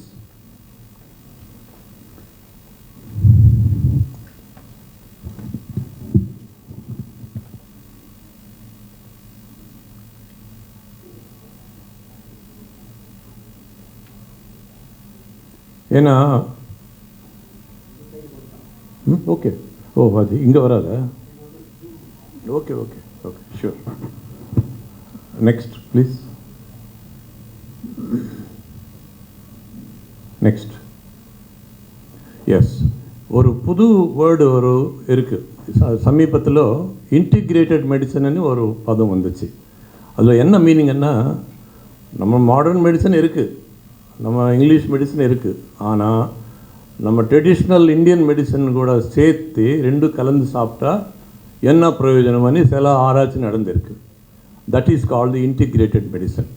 ஏன்னா ஓகே, ஓ அது இங்கே வராதா? Okay, sure. Next, please. Next. Yes, ஒரு புது வேர்டு இருக்குது சமீபத்தில், இன்டிகிரேட்டட் மெடிசன்னு ஒரு பதம் வந்துச்சு. அதில் என்ன மீனிங்கன்னா, நம்ம மாடர்ன் மெடிசன் இருக்குது, நம்ம இங்கிலீஷ் மெடிசன் இருக்குது, ஆனால் நம்ம ட்ரெடிஷ்னல் இந்தியன் மெடிசன் கூட சேர்த்து ரெண்டும் கலந்து சாப்பிட்டா என்ன பிரயோஜனம்னு சில ஆராய்ச்சி நடந்திருக்கு. That is called integrated medicine.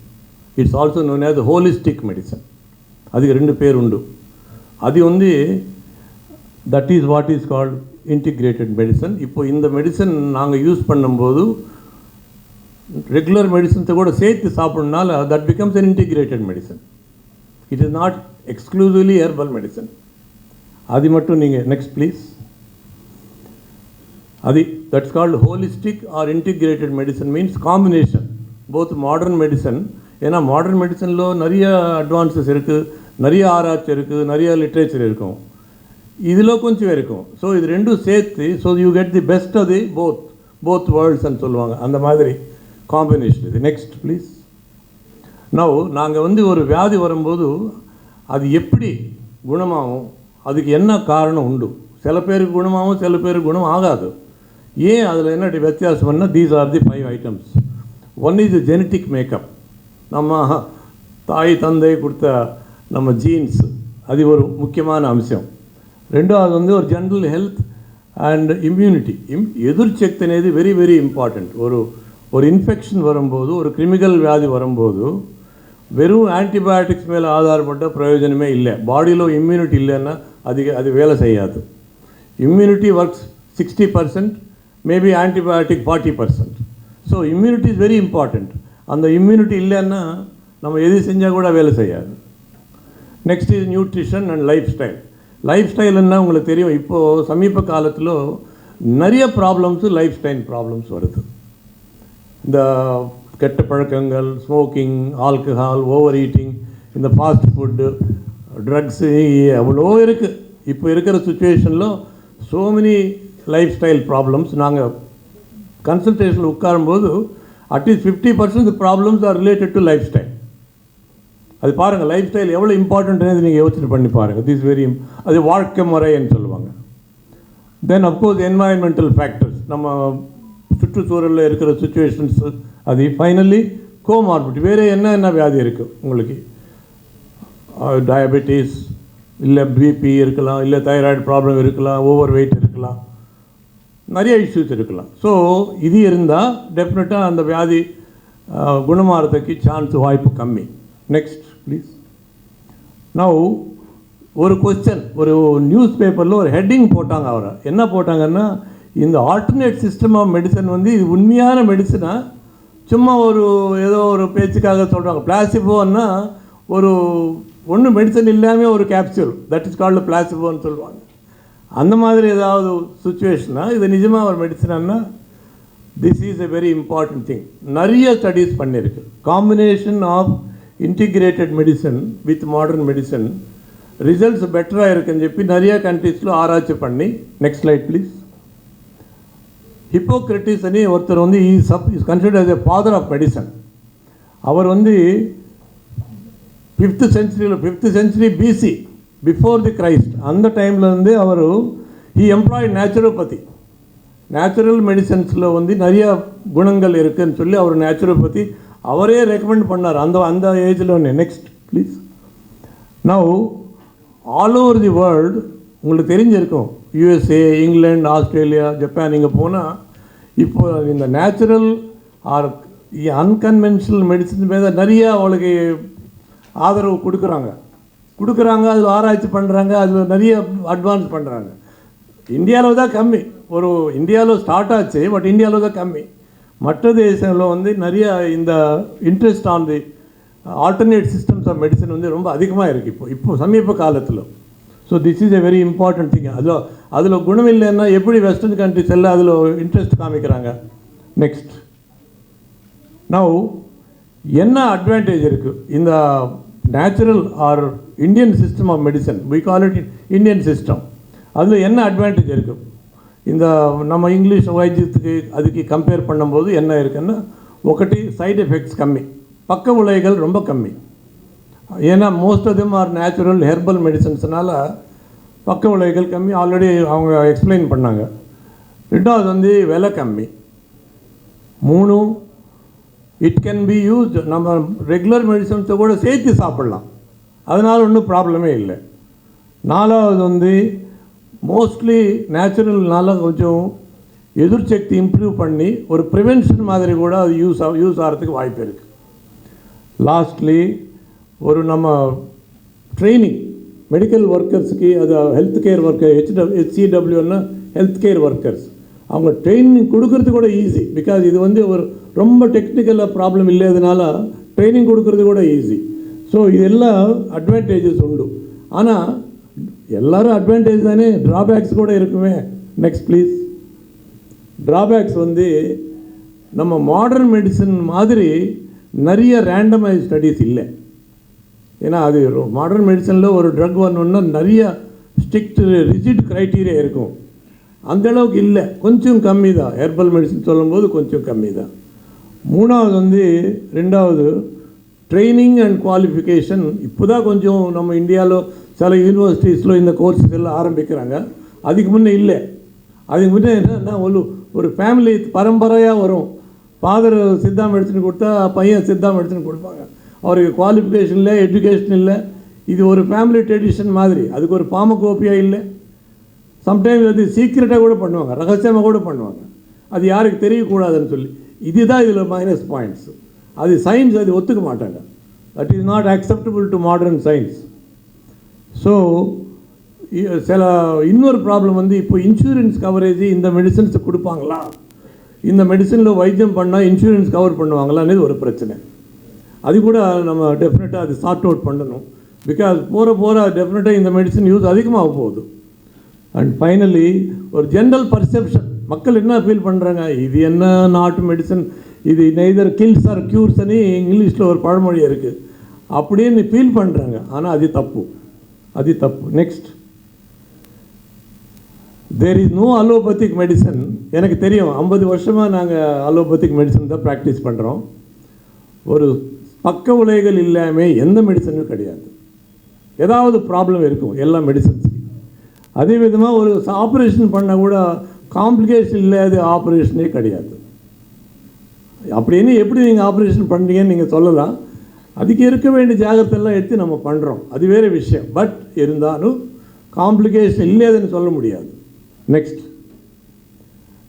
It's also known as holistic medicine. அதுக்கு ரெண்டு பேர் உண்டு. அது வந்து that is what is called integrated medicine. இப்போ இந்த மெடிசன் நாங்கள் யூஸ் பண்ணும்போது ரெகுலர் மெடிசன்ஸை கூட சேர்த்து சாப்பிட்றதுனால that becomes an integrated medicine. It is not exclusively herbal medicine. அது மட்டும் நீங்கள் next please. That's called holistic or integrated medicine. Means combination both modern medicine. ஏன்னா மாடர்ன் மெடிசனில் நிறைய அட்வான்சஸ் இருக்குது, நிறைய ஆராய்ச்சி இருக்குது, நிறைய லிட்ரேச்சர் இருக்கும், இதில் கொஞ்சம் இருக்கும். ஸோ இது ரெண்டும் சேர்த்து, so you get the best of the both வேர்ல்ட்ஸ்ன்னு சொல்லுவாங்க, அந்த மாதிரி காம்பினேஷன் இது. Next please. நவ் நாங்கள் வந்து ஒரு வியாதி வரும்போது அது எப்படி குணமாகும், அதுக்கு என்ன காரணம் உண்டு. சில பேருக்கு குணமாகும், சில பேருக்கு குணம் ஆகாது. ஏன் அதில் என்ன வித்தியாசம்னா, these are the 5 items. One is genetic makeup, நம்ம தாய் தந்தை கொடுத்த நம்ம ஜீன்ஸ், அது ஒரு முக்கியமான அம்சம். ரெண்டாவது வந்து ஒரு ஜென்ரல் ஹெல்த் அண்ட் இம்யூனிட்டி. எதிர்சக்தி అనేది வெரி வெரி இம்பார்ட்டண்ட். ஒரு இன்ஃபெக்ஷன் வரும்போது, ஒரு கிரிமினல் வியாதி வரும்போது வெறும் ஆன்டிபயோட்டிக்ஸ் மேலே ஆதாரப்பட்ட பிரயோஜனமே இல்லை. பாடியில் இம்யூனிட்டி இல்லைன்னா அது வேலை செய்யாது. Immunity works 60%, maybe antibiotic 40%. So immunity is very important. அந்த இம்யூனிட்டி இல்லைன்னா நம்ம எது செஞ்சால் கூட வேலை செய்யாது. Next is nutrition and lifestyle. லைஃப் ஸ்டைல்னா உங்களுக்கு தெரியும், இப்போது சமீப காலத்தில் நிறைய ப்ராப்ளம்ஸு லைஃப் ஸ்டைல் ப்ராப்ளம்ஸ் வருது. இந்த கெட்ட பழக்கங்கள், ஸ்மோக்கிங், ஆல்கஹால், ஓவர் ஈட்டிங், இந்த ஃபாஸ்ட் ஃபுட்டு, ட்ரக்ஸு, எவ்வளோ இருக்குது. இப்போ இருக்கிற சுச்சுவேஷனில் so many lifestyle problems. நாங்கள் கன்சல்டேஷனில் உட்காரும்போது at least 50% problems are related to lifestyle. அது பாருங்கள், லைஃப் ஸ்டைல் எவ்வளோ இம்பார்ட்டன்ட்னு நீங்கள் யோசனை பண்ணி பாருங்கள். திஸ் வெரி அது வாழ்க்கை முறைன்னு சொல்லுவாங்க. தென் அஃப்கோர்ஸ் என்வாயன்மெண்டல் ஃபேக்டர்ஸ், நம்ம சுற்றுச்சூழலில் இருக்கிற சுச்சுவேஷன்ஸு. அது ஃபைனலி கோமார்பிட்டி, வேறு என்ன வியாதி இருக்குது உங்களுக்கு. டயபெட்டிஸ், இல்லை பிபி இருக்கலாம், இல்லை தைராய்டு ப்ராப்ளம் இருக்கலாம், ஓவர் வெயிட் இருக்கலாம், நிறைய இஷ்யூஸ் இருக்கலாம். ஸோ இது இருந்தால் டெஃபினட்டாக அந்த வியாதி குணமாகிறதுக்கு சான்ஸ், வாய்ப்பு கம்மி. Next please. நவ் ஒரு கொஸ்டின், ஒரு நியூஸ் பேப்பரில் ஒரு ஹெட்டிங் போட்டாங்க. அவரை என்ன போட்டாங்கன்னா, இந்த ஆல்டர்னேட் சிஸ்டம் ஆஃப் மெடிசன் வந்து இது உண்மையான மெடிசனா, சும்மா ஏதோ ஒரு பேச்சுக்காக சொல்கிறாங்க. பிளாசிபோன்னா ஒன்றும் மெடிசன் இல்லாமல் ஒரு கேப்சூல், தட் இஸ் கால்டு பிளாசிபோன்னு சொல்லுவாங்க. அந்த மாதிரி ஏதாவது சுச்சுவேஷனா இது நிஜமாக ஒரு மெடிசனா? This is a very important thing. நிறைய ஸ்டடீஸ் பண்ணியிருக்கு. Combination of integrated medicine with modern medicine results பெட்டராக இருக்குன்னு சொல்லி நிறைய கண்ட்ரீஸில் ஆராய்ச்சி பண்ணி. Next slide please. ஹிப்போக்ரட்டிஸ் அனி ஒருத்தர் வந்து is considered as a father of medicine. அவர் வந்து 5th century BC, before the Christ, அந்த டைமில் வந்து அவர் எம்ப்ளாய்ட் நேச்சுரோபதி. நேச்சுரல் மெடிசன்ஸில் வந்து நிறைய குணங்கள் இருக்குதுன்னு சொல்லி அவர் நேச்சுரோபதி அவரே ரெக்கமெண்ட் பண்ணார் அந்த ஏஜில் ஒன்று. Next please. Now all over the world உங்களுக்கு தெரிஞ்சிருக்கும், USA, இங்கிலாந்து, ஆஸ்திரேலியா, ஜப்பான், இங்கே போனால் இப்போ இந்த நேச்சுரல் ஆர் அன்கன்வென்ஷனல் மெடிசன் மேலே நிறைய அவளுக்கு ஆதரவு கொடுக்குறாங்க. அதில் ஆராய்ச்சி பண்ணுறாங்க, அதில் நிறைய அட்வான்ஸ் பண்ணுறாங்க. இந்தியாவில் தான் கம்மி. இந்தியாவில் ஸ்டார்ட் ஆச்சு, பட் இந்தியாவில் தான் கம்மி. மற்ற தேசங்களில் வந்து நிறைய இந்த interest on the alternate systems of medicine வந்து ரொம்ப அதிகமாக இருக்குது இப்போ சமீப காலத்தில். So this is a very important thing. அதில் குணம் இல்லைன்னா எப்படி வெஸ்டர்ன் கண்ட்ரிஸ் எல்லாம் அதில் இன்ட்ரெஸ்ட் காமிக்கிறாங்க. நெக்ஸ்ட். நவ் என்ன அட்வான்டேஜ் இருக்குது இந்த natural or Indian system of medicine, we call it Indian system. அதில் என்ன அட்வான்டேஜ் இருக்குது? இந்த நம்ம இங்கிலீஷ் வைத்தியத்துக்கு அதுக்கு கம்பேர் பண்ணும்போது என்ன இருக்குன்னா, ఒకటి சைடு எஃபெக்ட்ஸ் கம்மி, பக்க விளைவுகள் ரொம்ப கம்மி. ஏன்னா most of them are natural herbal மெடிசன்ஸ்னால பக்க விளைவுகள் கம்மி. ஆல்ரெடி அவங்க எக்ஸ்பிளைன் பண்ணாங்க. ரெண்டாவது வந்து விலை கம்மி. 3, இட் கேன் பி யூஸ்ட், நம்ம ரெகுலர் மெடிசன்ஸை கூட சேர்த்து சாப்பிட்லாம், அதனால் ஒன்றும் ப்ராப்ளமே இல்லை. 4வது வந்து மோஸ்ட்லி நேச்சுரல்னால கொஞ்சம் எதிர்சக்தி இம்ப்ரூவ் பண்ணி ஒரு ப்ரிவென்ஷன் மாதிரி கூட அது யூஸ் ஆகிறதுக்கு வாய்ப்பு இருக்குது. லாஸ்ட்லி ஒரு நம்ம ட்ரைனிங் மெடிக்கல் ஒர்க்கர்ஸுக்கு, அது ஹெல்த் கேர் ஒர்க்கர், HCWன்னா ஹெல்த் கேர் ஒர்க்கர்ஸ், அவங்க ட்ரைனிங் கொடுக்கறது கூட ஈஸி. பிகாஸ் இது வந்து ஒரு ரொம்ப டெக்னிக்கலாக ப்ராப்ளம் இல்லாதனால ட்ரைனிங் கொடுக்கறது கூட ஈஸி. ஸோ இதெல்லாம் அட்வான்டேஜஸ் உண்டு. ஆனால் எல்லாரும் அட்வான்டேஜ் தானே, ட்ராபேக்ஸ் கூட இருக்குமே. Next please. ட்ராபேக்ஸ் வந்து நம்ம மாடர்ன் மெடிசன் மாதிரி நிறைய ரேண்டமைஸ் ஸ்டடீஸ் இல்லை. ஏன்னா அது மாடர்ன் மெடிசனில் ஒரு ட்ரக் வரணுன்னா நிறைய ஸ்ட்ரிக்ட் ரிஜிட் க்ரைட்டீரியா இருக்கும். அந்தளவுக்கு இல்லை, கொஞ்சம் கம்மி தான். ஹெர்பல் மெடிசன் சொல்லும்போது கொஞ்சம் கம்மி தான். 3வது வந்து ரெண்டாவது ட்ரைனிங் அண்ட் குவாலிஃபிகேஷன். இப்போ தான் கொஞ்சம் நம்ம இந்தியாவில் சில யூனிவர்சிட்டிஸில் இந்த கோர்ஸஸ் எல்லாம் ஆரம்பிக்கிறாங்க. அதுக்கு முன்னே இல்லை. அதுக்கு முன்னே என்னன்னா ஒரு ஃபேமிலி பரம்பரையாக வரும். ஃபாதர் சித்தா மெடிசன் கொடுத்தா பையன் சித்தா மெடிசன் கொடுப்பாங்க. அவருக்கு குவாலிஃபிகேஷன் இல்லை, எஜுகேஷன் இல்லை. இது ஒரு ஃபேமிலி ட்ரெடிஷன் மாதிரி. அதுக்கு ஒரு பாமகோப்பியா இல்லை. சம்டைம்ஸ் அது சீக்ரெட்டாக கூட பண்ணுவாங்க, ரகசியமாக கூட பண்ணுவாங்க, அது யாருக்கு தெரியக்கூடாதுன்னு சொல்லி. இதுதான் இதில் மைனஸ் பாயிண்ட்ஸ். அது சயின்ஸ் அது ஒத்துக்க மாட்டாங்க. That is not acceptable to modern science. So சில இன்னொரு ப்ராப்ளம் வந்து இப்போ இன்சூரன்ஸ் கவரேஜ் இந்த மெடிசன்ஸ் கொடுப்பாங்களா, இந்த மெடிசனில் வைத்தியம் பண்ணால் இன்சூரன்ஸ் கவர் பண்ணுவாங்களான்னு ஒரு பிரச்சனை. அது கூட நம்ம டெஃபினட்டாக அது சார்ட் அவுட் பண்ணணும். பிகாஸ் போகிற டெஃபினட்டாக இந்த மெடிசன் யூஸ் அதிகமாக போகுது. அண்ட் ஃபைனலி ஒரு ஜென்ரல் பர்செப்ஷன், மக்கள் என்ன ஃபீல் பண்ணுறாங்க, இது என்ன நாட்டு மெடிசன், இது நெய்தர் கில்ஸ் ஆர் க்யூர்ஸ்ன்னு இங்கிலீஷில் ஒரு பழமொழி இருக்குது, அப்படின்னு ஃபீல் பண்ணுறாங்க. ஆனால் அது தப்பு, அது தப்பு. Next, there is no allopathic medicine. எனக்கு தெரியும், 50 வருஷமாக நாங்கள் அலோபதிக் மெடிசன் தான் ப்ராக்டிஸ் பண்ணுறோம். ஒரு பக்க விளைவுகள் இல்லாமல் எந்த மெடிசனும் கிடையாது. ஏதாவது ப்ராப்ளம் இருக்கும் எல்லா மெடிசன்ஸுக்கு. அதே விதமாக ஒரு ஆப்ரேஷன் பண்ணால் கூட காம்ப்ளிகேஷன் இல்லாத ஆப்ரேஷனே கிடையாது. அப்படின்னு எப்படி நீங்கள் ஆப்ரேஷன் பண்ணுறீங்கன்னு நீங்கள் சொல்லலாம். அதுக்கு இருக்க வேண்டிய ஜாகிரதையெல்லாம் எடுத்து நம்ம பண்ணுறோம், அது வேறு விஷயம். பட் இருந்தாலும் காம்ப்ளிகேஷன் இல்லையாதுன்னு சொல்ல முடியாது. நெக்ஸ்ட்,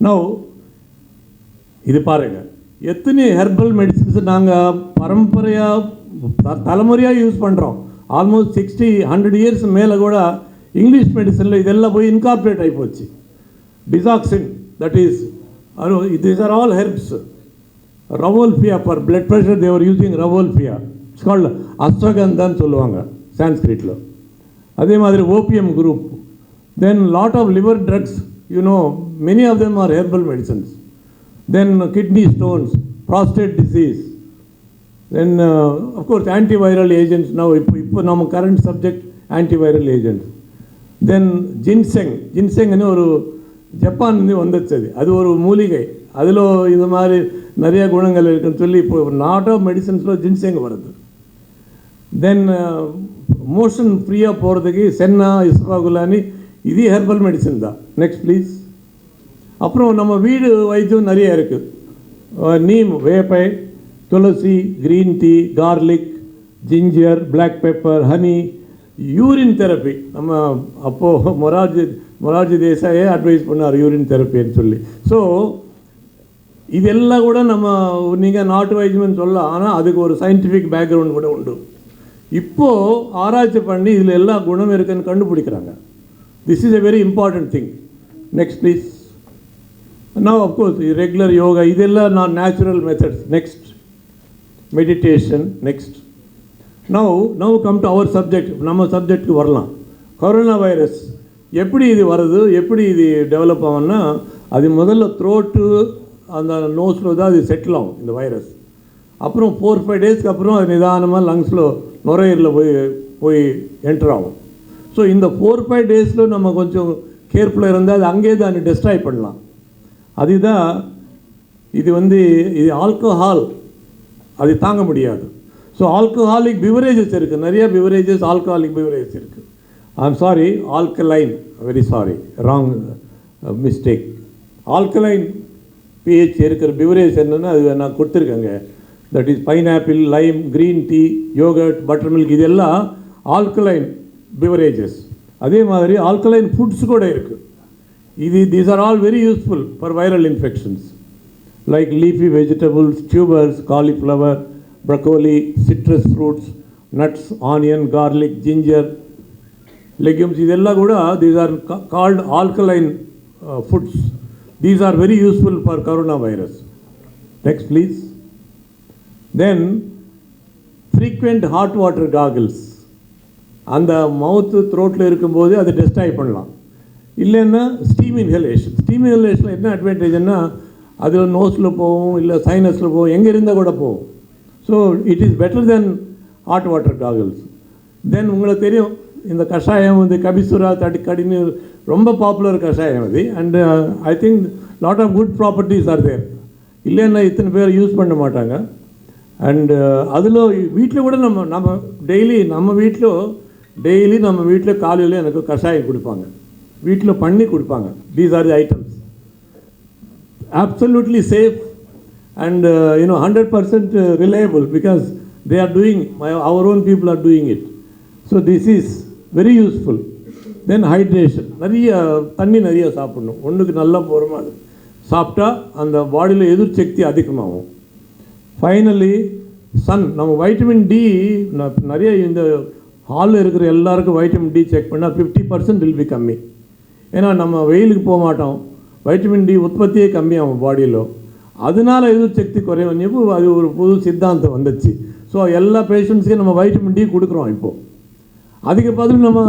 நோ இது பாருங்கள், எத்தனை ஹெர்பல் மெடிசின்ஸ் நாங்கள் பரம்பரையாக தலைமுறையாக யூஸ் பண்ணுறோம். ஆல்மோஸ்ட் 60-100 இயர்ஸ் மேலே கூட இங்கிலீஷ் மெடிசனில் இதெல்லாம் போய் இன்கார்பரேட் ஆகி போச்சு. Digoxin, that is, these are all herbs. Rauwolfia for blood pressure, they were using rauwolfia. It's called அஸ்வகந்தான்னு சொல்லுவாங்க சான்ஸ்கிரிட்டில். அதே மாதிரி OPM group. Then lot of liver drugs, many of them are herbal medicines. Then kidney stones, prostate disease. Then of course antiviral agents. Now இப்போ நம்ம current subject antiviral agents. Then ginseng ஒரு ஜப்பான்லேருந்து வந்துச்சு. அது ஒரு மூலிகை, அதில் இது மாதிரி நிறைய குணங்கள் இருக்குன்னு சொல்லி இப்போ நாட் ஆஃப் மெடிசன்ஸில் ஜின்செங் வருது. தென் மோஷன் ஃப்ரீயாக போகிறதுக்கு சென்னா, இஸ்பாகுலானி, இது ஹெர்பல் மெடிசன் தான். Next please. அப்புறம் நம்ம வீடு வைத்தியம் நிறைய இருக்குது. நீம், வேப்பை, துளசி, green tea, garlic, ginger, black pepper, honey, urine therapy. நம்ம அப்போது மொரார்ஜி தேசாயே அட்வைஸ் பண்ணார் யூரின் தெரப்பின்னு சொல்லி. ஸோ இதெல்லாம் கூட நம்ம நீங்கள் நாட்டு வைத்தியம்னு சொல்லலாம், ஆனால் அதுக்கு ஒரு சயின்டிஃபிக் பேக்ரவுண்ட் கூட உண்டு. இப்போது ஆராய்ச்சி பண்ணி இதில் எல்லா குணம் இருக்குன்னு கண்டுபிடிக்கிறாங்க. This is a very important thing. Next please. Now of course regular yoga, இதெல்லாம் நான் natural methods. Next, meditation. Next, now come to our subject. நம்ம சப்ஜெக்ட்டுக்கு வரலாம். கொரோனா வைரஸ் எப்படி இது வருது, எப்படி இது டெவலப் ஆகும்னா, அது முதல்ல த்ரோட்டு அந்த நோஸில் தான் அது செட்டில் ஆகும் இந்த வைரஸ். அப்புறம் 4-5 டேஸ்க்கு அப்புறம் அது நிதானமாக லங்ஸில் நுரையீரலில் போய் என்டர் ஆகும். ஸோ இந்த 4-5 டேஸில் நம்ம கொஞ்சம் கேர்ஃபுல்லாக இருந்தால் அது அங்கேயே தான் டெஸ்ட்ராய் பண்ணலாம். அதுதான் இது இது ஆல்கஹால் அது தாங்க முடியாது. ஸோ ஆல்கஹாலிக் பிவரேஜஸ் இருக்குது, நிறைய பிவரேஜஸ் ஆல்கஹாலிக் பிவரேஜஸ் இருக்குது. I'm sorry, alkaline, very sorry, wrong mistake. Alkaline pH இருக்கிற பிவரேஜ் என்னென்னா அது நான் கொடுத்துருக்கேங்க. That is pineapple, lime, green tea, yoghurt, butter milk, இதெல்லாம் ஆல்கலைன் பிவரேஜஸ். அதே மாதிரி ஆல்கலைன் ஃபுட்ஸ் கூட இருக்குது. these are all very useful for viral infections like leafy vegetables, tubers, cauliflower, broccoli, citrus fruits, nuts, onion, garlic, ginger, legumes. இதெல்லாம் கூட these are called alkaline foods. These are very useful for coronavirus. Next please. Then frequent hot water gargles. அந்த மவுத்து த்ரோட்டில் இருக்கும்போது அதை டெஸ்ட்ராய் பண்ணலாம். இல்லைன்னா ஸ்டீம் இன்ஹலேஷன். ஸ்டீம் இன்ஹலேஷனில் என்ன அட்வான்டேஜ்னா அதில் நோஸில் போகும், இல்லை சைனஸில் போகும், எங்கே இருந்தால் கூட போகும். So it is better than hot water gargles. Then உங்களுக்கு தெரியும் இந்த கஷாயம் கபிசுரா கடின்னு ரொம்ப பாப்புலர் கஷாயம் அது. And I think lot of good properties are there. இல்லைன்னா இத்தனை பேர் யூஸ் பண்ண மாட்டாங்க. அண்டு அதில் வீட்டில் கூட நம்ம டெய்லி நம்ம வீட்டில் காலையில் எனக்கு கஷாயம் கொடுப்பாங்க, வீட்டில் பண்ணி கொடுப்பாங்க. These are the items absolutely safe and 100% reliable because they are doing, our own people are doing it. So this is very useful. Then hydration. நிறைய தண்ணி நிறைய சாப்பிடணும். ஒன்றுக்கு நல்லா போகிற மாதிரி சாப்பிட்டா அந்த பாடியில் எதிர் சக்தி அதிகமாகும். ஃபைனலி சன், நம்ம வைட்டமின் டி நிறைய இந்த ஹாலில் இருக்கிற எல்லாருக்கும் வைட்டமின் டி செக் பண்ணால் 50% வில் பி கம்மி. ஏன்னா நம்ம வெயிலுக்கு போக மாட்டோம், வைட்டமின் டி உற்பத்தியே கம்மியாகும் பாடியில். அதனால எதிர் சக்தி குறைவோ அது ஒரு புது சித்தாந்தம் வந்துச்சு. ஸோ எல்லா பேஷண்ட்ஸுக்கும் நம்ம வைட்டமின் டி கொடுக்குறோம். இப்போது அதுக்கு பதில் நம்ம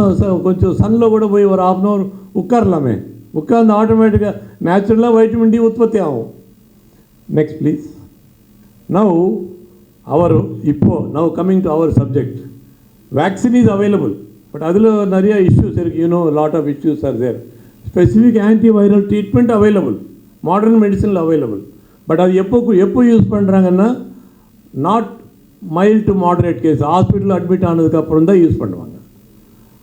கொஞ்சம் சன்னில் கூட போய் ஒரு ½ hour உட்காரலாமே. உட்கார்ந்து ஆட்டோமேட்டிக்காக நேச்சுரலாக வைட்டமின் டி உற்பத்தி ஆகும். Next please. Now coming to our subject. Vaccine is available, but அதில் நிறைய இஷ்யூஸ் இருக்குது. Lot of issues are there. Specific antiviral treatment available, modern மெடிசனில் அவைலபிள். பட் அது எப்போ யூஸ் பண்ணுறாங்கன்னா not mild to moderate case, ஹாஸ்பிட்டலில் அட்மிட் ஆனதுக்கப்புறம் தான் யூஸ் பண்ணுவாங்க.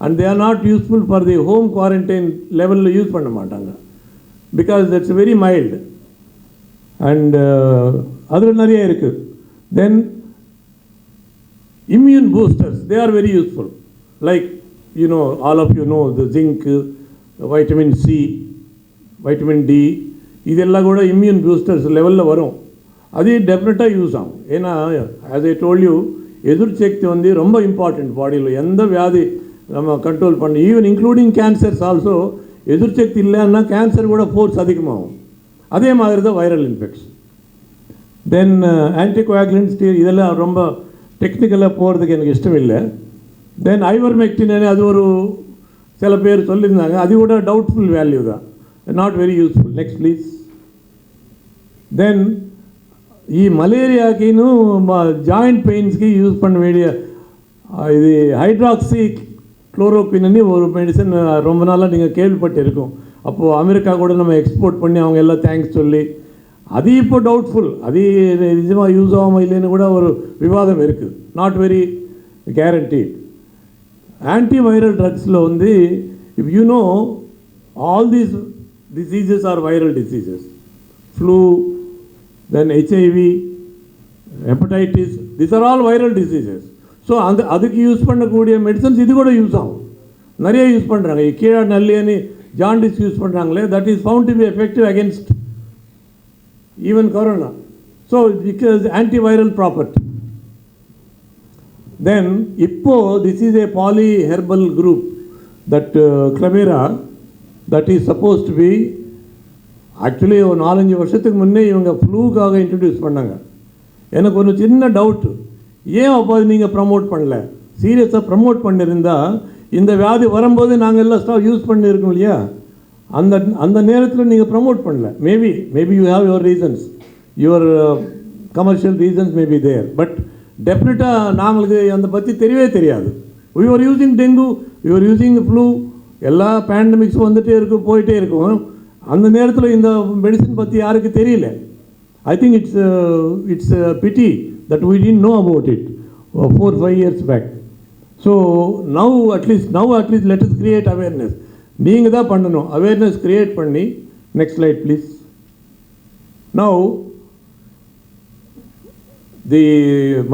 And they are not useful for the home குவாரண்டைன் லெவலில் யூஸ் பண்ண மாட்டாங்க because that's very mild. And அதில் நிறைய இருக்குது. தென் immune boosters, they are very useful, like all of you know the zinc, vitamin C, vitamin D, இதெல்லாம் கூட இம்யூன் பூஸ்டர்ஸ் லெவலில் வரும். அது டெஃபினட்டாக யூஸ் ஆகும். ஏன்னா ஆஸ் ஐ டோல்ட் யூ, எதிர் சக்தி ரொம்ப இம்பார்ட்டண்ட் பாடியில். எந்த வியாதி நம்ம கண்ட்ரோல் பண்ணி, ஈவன் இன்க்ளூடிங் கேன்சர்ஸ் ஆல்சோ, எதிர் சக்தி இல்லைன்னா கேன்சர் கூட ஃபோர்ஸ் அதிகமாகும். அதே மாதிரி தான் வைரல் இன்ஃபெக்ஷன். தென் ஆன்டிகோயாகுலன்ட்ஸ், இதெல்லாம் ரொம்ப டெக்னிக்கலாக போகிறதுக்கு எனக்கு இஷ்டம் இல்லை. தென் ஐவர்மெக்டின், அது ஒரு சில பேர் சொல்லியிருந்தாங்க, அது கூட டவுட்ஃபுல் வேல்யூ தான், not very useful. Next please. Then ఈ మలేరియాకిను జాయింట్ పెయిన్స్కి యూజ్ பண்ண வேண்டிய இது ஹைட்ராக்சி குளோரோக்வின் ஒரு மெடிசன் ரொம்ப நாளாக நீங்கள் கேள்விப்பட்டு இருக்கும். அப்போது அமெரிக்கா கூட நம்ம எக்ஸ்போர்ட் பண்ணி அவங்க எல்லாம் தேங்க்ஸ் சொல்லி, அது இப்போ டவுட்ஃபுல், அது நிஜமாக யூஸ் ஆகாமல் இல்லைன்னு கூட ஒரு விவாதம் இருக்குது. Not very guaranteed. ஆன்டிவைரல் ட்ரக்ஸில் if you know all these diseases are viral diseases. Flu, then HIV, hepatitis, this are all viral diseases. So அதுக்கு யூஸ் பண்ணக்கூடிய மெடிசன்ஸ் இது கூட யூஸ் ஆகும். நிறைய யூஸ் பண்ணுறாங்க. கீழே நல்லியன்னு ஜாண்டிஸ் யூஸ் பண்ணுறாங்களே, that is found to be effective against even corona. So because antiviral property. Then this is a polyherbal group that Clavera, that is supposed to be actually 4-5 வருஷத்துக்கு முன்னே இவங்க ஃப்ளூக்காக இன்ட்ரடியூஸ் பண்ணாங்க. எனக்கு ஒரு சின்ன டவுட், ஏன் அப்போ நீங்கள் ப்ரமோட் பண்ணல? சீரியஸாக ப்ரமோட் பண்ணியிருந்தால் இந்த வியாதி வரும்போது நாங்கள் எல்லாம் ஸ்டாக் யூஸ் பண்ணியிருக்கோம் இல்லையா? அந்த நேரத்தில் நீங்கள் ப்ரமோட் பண்ணல. Maybe you have your reasons, your commercial reasons may be there. But டெஃபினட்டாக நாங்களுக்கு அந்த பற்றி தெரியவே தெரியாது. We are using dengue, we are using flu, எல்லா பேண்டமிக்ஸும் வந்துகிட்டே இருக்கும், போயிட்டே இருக்கும். அந்த நேரத்தில் இந்த மெடிசன் பற்றி யாருக்கு தெரியல. I think it's pity that we didn't know about it 4-5 years back. So now at least let us create awareness. நீங்கள் தான் பண்ணணும், awareness create பண்ணி. Next slide please. Now the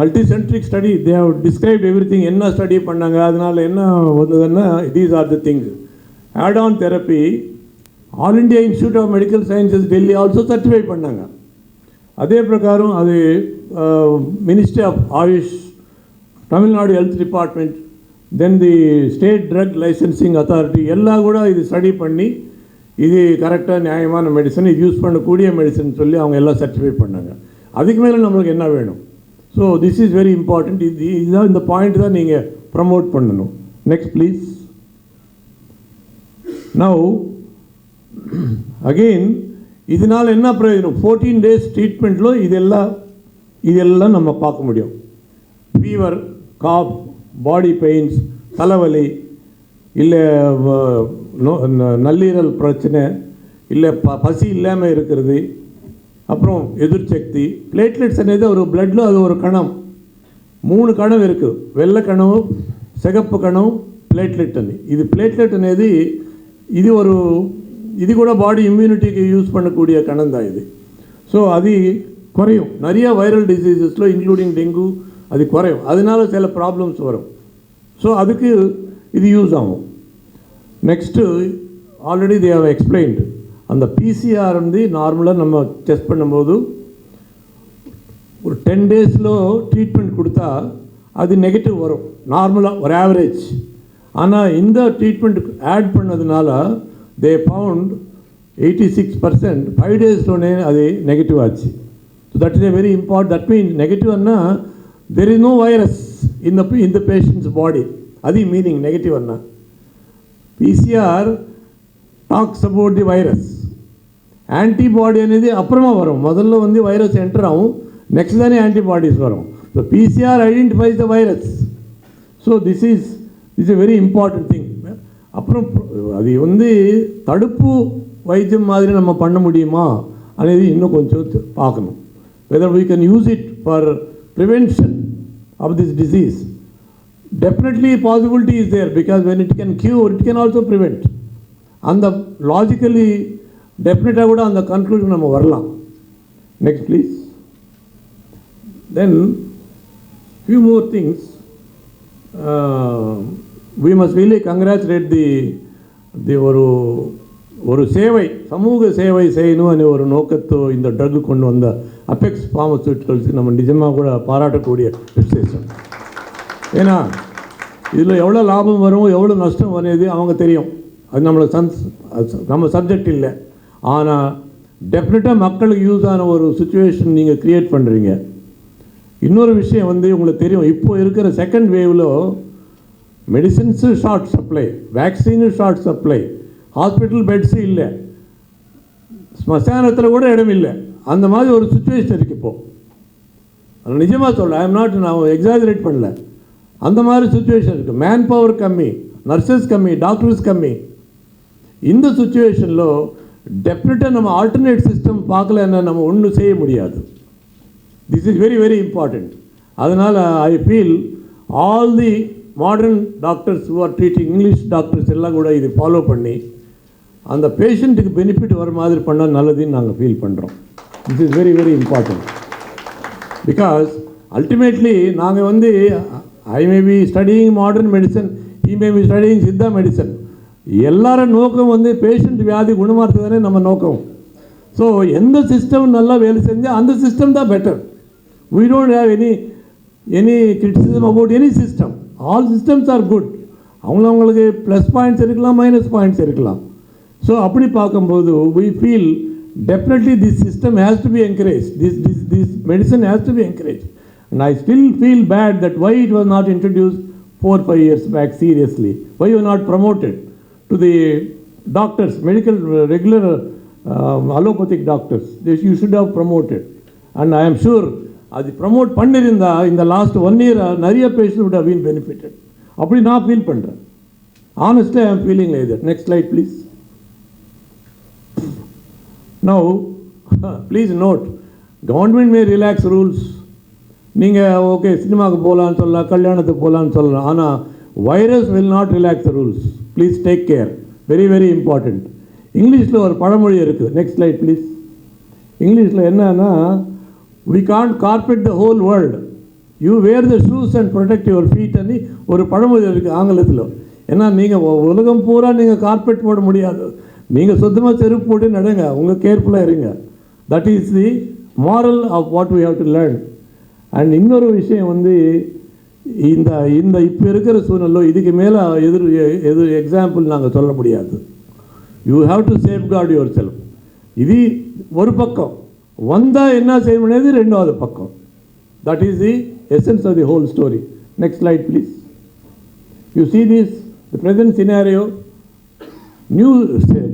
multicentric study, they have described everything. என்ன ஸ்டடி பண்ணாங்க, அதனால் என்ன வந்ததுன்னா these are the things. Add-on therapy, All India Institute of Medical Sciences Delhi also certify பண்ணாங்க. அதே பிரகாரம் அது ministry of AYUSH, Tamil Nadu health department, then the state drug licensing authority எல்லாம் கூட இது ஸ்டடி பண்ணி இது கரெக்டாக நியாயமான மெடிசன், இது யூஸ் பண்ணக்கூடிய மெடிசன் சொல்லி அவங்க எல்லாம் சர்டிஃபை பண்ணாங்க. அதுக்கு மேலே நம்மளுக்கு என்ன வேணும்? So this is very important. இதுதான் இந்த பாயிண்ட் தான் நீங்கள் ப்ரமோட் பண்ணணும். Next please. நவ் அகெயின் இதனால் என்ன பிரயோஜனம்? 14 days ட்ரீட்மெண்ட்டில் இதெல்லாம் நம்ம பார்க்க முடியும். ஃபீவர், காஃப், பாடி பெயின்ஸ், தலைவலி, இல்லை நல்லீரல் பிரச்சனை, இல்லை பசி இல்லாமல் இருக்கிறது, அப்புறம் எதிர்சக்தி. பிளேட்லெட்ஸ் అనేది ஒரு பிளட்டில் அது ஒரு கணம், 3 கணம் இருக்குது. வெள்ளை கணம், சிகப்பு கணம், பிளேட்லெட் అని. இது பிளேட்லெட் అనేది இது கூட பாடி இம்யூனிட்டிக்கு யூஸ் பண்ணக்கூடிய கணம் தான் இது. ஸோ அது குறையும். நிறைய வைரல் டிசீசஸில் இன்க்ளூடிங் டெங்கு அது குறையும். அதனால சில ப்ராப்ளம்ஸ் வரும். ஸோ அதுக்கு இது யூஸ் ஆகும். Next already they have explained. அந்த பிசிஆர் வந்து நார்மலாக நம்ம டெஸ்ட் பண்ணும்போது ஒரு 10 daysలో ட்ரீட்மெண்ட் கொடுத்தா அது நெகட்டிவ் வரும் நார்மலாக, ஒரு ஆவரேஜ். ஆனால் இந்த ட்ரீட்மெண்ட் ஆட் பண்ணதுனால they found 86% 5 daysలోనే అది నెగటివ్ ஆச்சு. So that is a very important. That means negative anna there is no virus in the patient's body. Adi meaning negative anna. PCR talks about the virus. Antibody అనేది అప్రమ వరం. మొదల్లో வந்து వైరస్ ఎంటర్ ఆవు, నెక్స్ట్ దాని యాంటీబాడీస్ వరం. So PCR identifies the virus. So this is a very important thing. அப்புறம் அது வந்து தடுப்பு வைத்தியம் மாதிரி நம்ம பண்ண முடியுமா అనేది இன்னும் கொஞ்சம் பார்க்கணும். whether we can use it for prevention of this disease. Definitely possibility is there, because when it can cure, it can also prevent. And the logically definitely கூட அந்த conclusion நம்ம வரலாம். Next please. Then few more things. We must really congratulate the ஒரு சேவை, சமூக சேவை செய்யணும் அనే ஒரு நோக்கத்தோ இந்த ட்ரக் கொண்டு வந்த அபெக்ஸ் ஃபார்மசூட்டிகல்ஸுக்கு நம்ம நிஜமாக கூட பாராட்டக்கூடிய விசேஷம். ஏன்னா இதில் எவ்வளோ லாபம் வரும், எவ்வளோ நஷ்டம் வருது அவங்க தெரியும். அது நம்ம சப்ஜெக்ட் இல்லை. ஆனால் டெஃபினட்டாக மக்களுக்கு யூஸ் ஆன ஒரு சுச்சுவேஷன் நீங்கள் க்ரியேட் பண்ணுறீங்க. இன்னொரு விஷயம் வந்து உங்களுக்கு தெரியும், இப்போது இருக்கிற செகண்ட் வேவில் medicines short supply, vaccine short supply, hospital beds இல்லை, ஸ்மசானத்தில் கூட இடம் இல்லை. அந்த மாதிரி ஒரு சுச்சுவேஷன் இருக்குது இப்போது. அது நிஜமாக சொல்ல, நான் எக்ஸாஜரேட் பண்ணல. அந்த மாதிரி சுச்சுவேஷன் இருக்குது. மேன் பவர் கம்மி, நர்சஸ் கம்மி, டாக்டர்ஸ் கம்மி. இந்த சுச்சுவேஷனில் டெஃபினட்டாக நம்ம ஆல்டர்னேட் சிஸ்டம் பார்க்கலன்னா நம்ம ஒன்றும் செய்ய முடியாது. This is very very important. அதனால் I feel all the modern doctors who are treating, English doctors எல்லாம் கூட இதை ஃபாலோ பண்ணி அந்த பேஷண்ட்டுக்கு பெனிஃபிட் வர மாதிரி பண்ணால் நல்லதுன்னு நாங்கள் ஃபீல் பண்ணுறோம். This is very very important. Because ultimately நாங்கள் வந்து I may be studying modern medicine, he may be studying Siddha medicine. எல்லாரும் நோக்கம் வந்து பேஷண்ட் வியாதி குணமாகிறது தானே நம்ம நோக்கம். ஸோ எந்த சிஸ்டம் நல்லா வேலை செஞ்சால் அந்த சிஸ்டம் தான் better. we don't have any criticism about any system. All systems are good. அவங்களுக்கு ப்ளஸ் பாயிண்ட்ஸ் இருக்கலாம், மைனஸ் பாயிண்ட்ஸ் இருக்கலாம். ஸோ அப்படி பார்க்கும்போது we feel definitely this system has to be encouraged. This medicine has to be encouraged. And I still feel bad that why it was not introduced 4-5 years back seriously. Why you not promoted to the doctors, medical regular allopathic doctors. You should have promoted. And I am sure அது ப்ரமோட் பண்ணியிருந்தா இந்த லாஸ்ட் 1 year நிறைய patient would have been benefited. அப்படி நான் ஃபீல் பண்ணுறேன். Honestly, I am feeling like that. Next slide, please. Now, please note, government may relax rules. நீங்கள் ஓகே சினிமாவுக்கு போகலான்னு சொல்லலாம், கல்யாணத்துக்கு போகலான்னு சொல்லலாம், ஆனால் virus will not relax the rules. Please take care. Very very important. இங்கிலீஷில் ஒரு பழமொழி இருக்குது. Next slide please. இங்கிலீஷில் என்னன்னா, we can't carpet the whole world. You wear the shoes and protect your feet and ஒரு பழமொழி இருக்குது ஆங்கிலத்தில். ஏன்னா நீங்கள் உலகம் பூரா நீங்கள் கார்பெட் போட முடியாது. நீங்கள் சுத்தமாக செருப்பு போட்டு நடங்க, உங்கள் கேர்ஃபுல்லாக இருங்க. That is the moral of what we have to learn. And இன்னொரு விஷயம் வந்து இந்த இந்த இப்போ இருக்கிற சூழ்நிலை இதுக்கு மேலே எது எக்ஸாம்பிள் நாங்கள் சொல்ல முடியாது. You have to safeguard your self. இது ஒரு பக்கம் வந்தால் என்ன செய்ய முடியாது, ரெண்டாவது பக்கம். That is the essence of the whole story. Next slide, please. You see this, the present scenario, new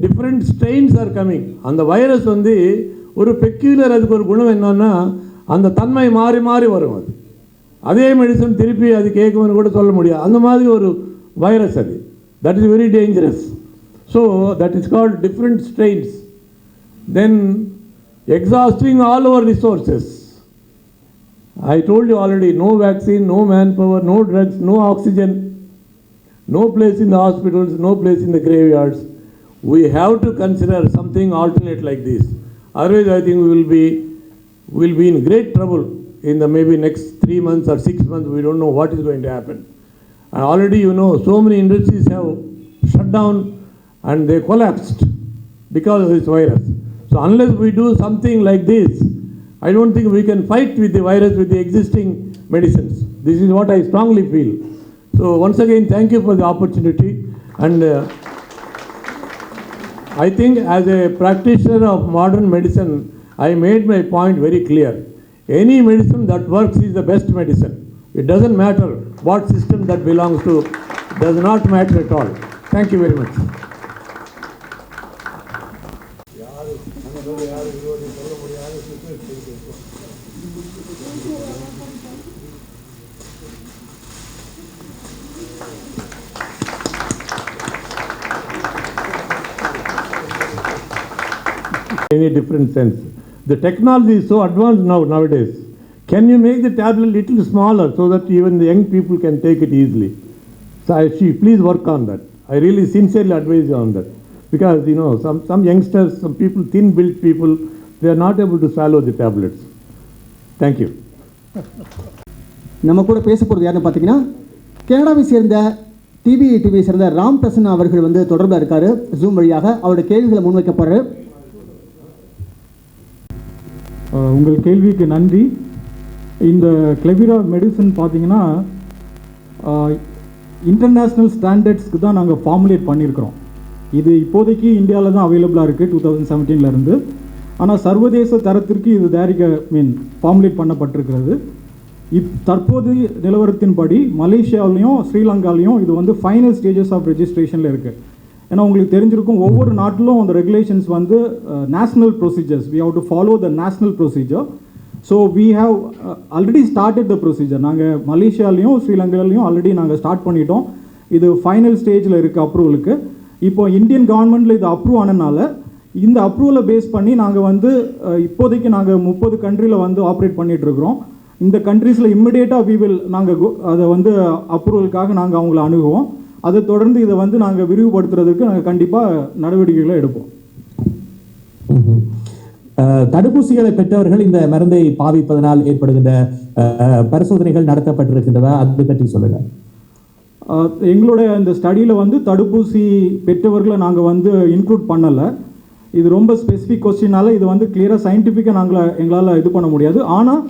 different strains are coming. And the virus வந்து ஒரு peculiar அதுக்கு ஒரு குணம் என்னன்னா, அந்த தன்மை மாறி மாறி வரும். அது அதே மெடிசன் திருப்பி அது கேட்கும்னு கூட சொல்ல முடியாது. அந்த மாதிரி ஒரு வைரஸ் அது. That is very dangerous. So that is called different strains. Then exhausting all our resources. I told you already, no vaccine, no manpower, no drugs, no oxygen, no place in the hospitals, no place in the graveyards. We have to consider something alternate like this. Otherwise, I think we will be in great trouble in the maybe next 3 months or 6 months. We don't know what is going to happen. And already, you know, so many industries have shut down and they collapsed because of this virus. So unless we do something like this, I don't think we can fight with the virus with the existing medicines. This is what I strongly feel. So once again, thank you for the opportunity. And I think as a practitioner of modern medicine, I made my point very clear. Any medicine that works is the best medicine. It doesn't matter what system that belongs to. It does not matter at all. Thank you very much. Any different sense. The technology is so advanced nowadays. Can you make the tablet little smaller so that even the young people can take it easily? So please work on that. I really sincerely advise you on that. Because you know, some youngsters, some people, thin built people, they are not able to swallow the tablets. Thank you. நம்ம கூட பேச போகிறது யாருன்னு பார்த்தீங்கன்னா, கனடாவை சேர்ந்த டிவியை சேர்ந்த ராம் பிரசன்னா அவர்கள் வந்து தொடர்பில் இருக்காரு. ஜூம் வழியாக அவருடைய கேள்விகளை முன்வைக்க போறாரு. உங்கள் கேள்விக்கு நன்றி. இந்த கிளெவிரா மெடிசன் பார்த்தீங்கன்னா இன்டர்நேஷ்னல் ஸ்டாண்டர்ட்ஸ்க்கு தான் நாங்கள் ஃபார்முலேட் பண்ணியிருக்கிறோம். இது இப்போதைக்கு இந்தியாவில் தான் அவைலபிளாக இருக்குது 2017 ஆனால் சர்வதேச தரத்திற்கு இது ஃபார்முலேட் பண்ணப்பட்டிருக்கிறது. தற்போது நிலவரத்தின்படி மலேசியாவிலையும் ஸ்ரீலங்காலையும் இது வந்து ஃபைனல் ஸ்டேஜஸ் ஆஃப் ரெஜிஸ்ட்ரேஷனில் இருக்குது. ஏன்னா உங்களுக்கு தெரிஞ்சிருக்கும், ஒவ்வொரு நாட்டிலும் அந்த ரெகுலேஷன்ஸ் வந்து national procedures. We have to follow the national procedure. So we have already started the procedure. நாங்கள் மலேசியாலையும் ஸ்ரீலங்காலையும் ஆல்ரெடி நாங்கள் ஸ்டார்ட் பண்ணிட்டோம். இது ஃபைனல் ஸ்டேஜில் இருக்குது அப்ரூவலுக்கு. இப்போ இந்தியன் கவர்மெண்ட்டில் இது அப்ரூவ் ஆனதுனால இந்த அப்ரூவலை பேஸ் பண்ணி நாங்கள் வந்து இப்போதைக்கு நாங்கள் 30 கண்ட்ரியில் வந்து ஆப்ரேட் பண்ணிகிட்ருக்குறோம். இந்த கண்ட்ரீஸில் இம்மிடியேட்டாக நாங்கள் அதை வந்து அப்ரூவலுக்காக நாங்கள் அவங்கள அணுகுவோம். அதை தொடர்ந்து இதை வந்து நாங்கள் விரிவுபடுத்துறதுக்கு நாங்கள் கண்டிப்பாக நடவடிக்கைகளை எடுப்போம். தடுப்பூசிகளை பெற்றவர்கள் இந்த மருந்தை பாவிப்பதனால் ஏற்படுகின்ற பரிசோதனைகள் நடத்தப்பட்டிருக்கின்றதா, அதை பற்றி சொல்லுங்க. எங்களுடைய இந்த ஸ்டடியில் வந்து தடுப்பூசி பெற்றவர்களை நாங்கள் வந்து இன்க்ளூட் பண்ணலை. இது ரொம்ப ஸ்பெசிஃபிக் கொஸ்டினால இது வந்து கிளியராக சயின்டிஃபிக்காக எங்களால் இது பண்ண முடியாது. ஆனால்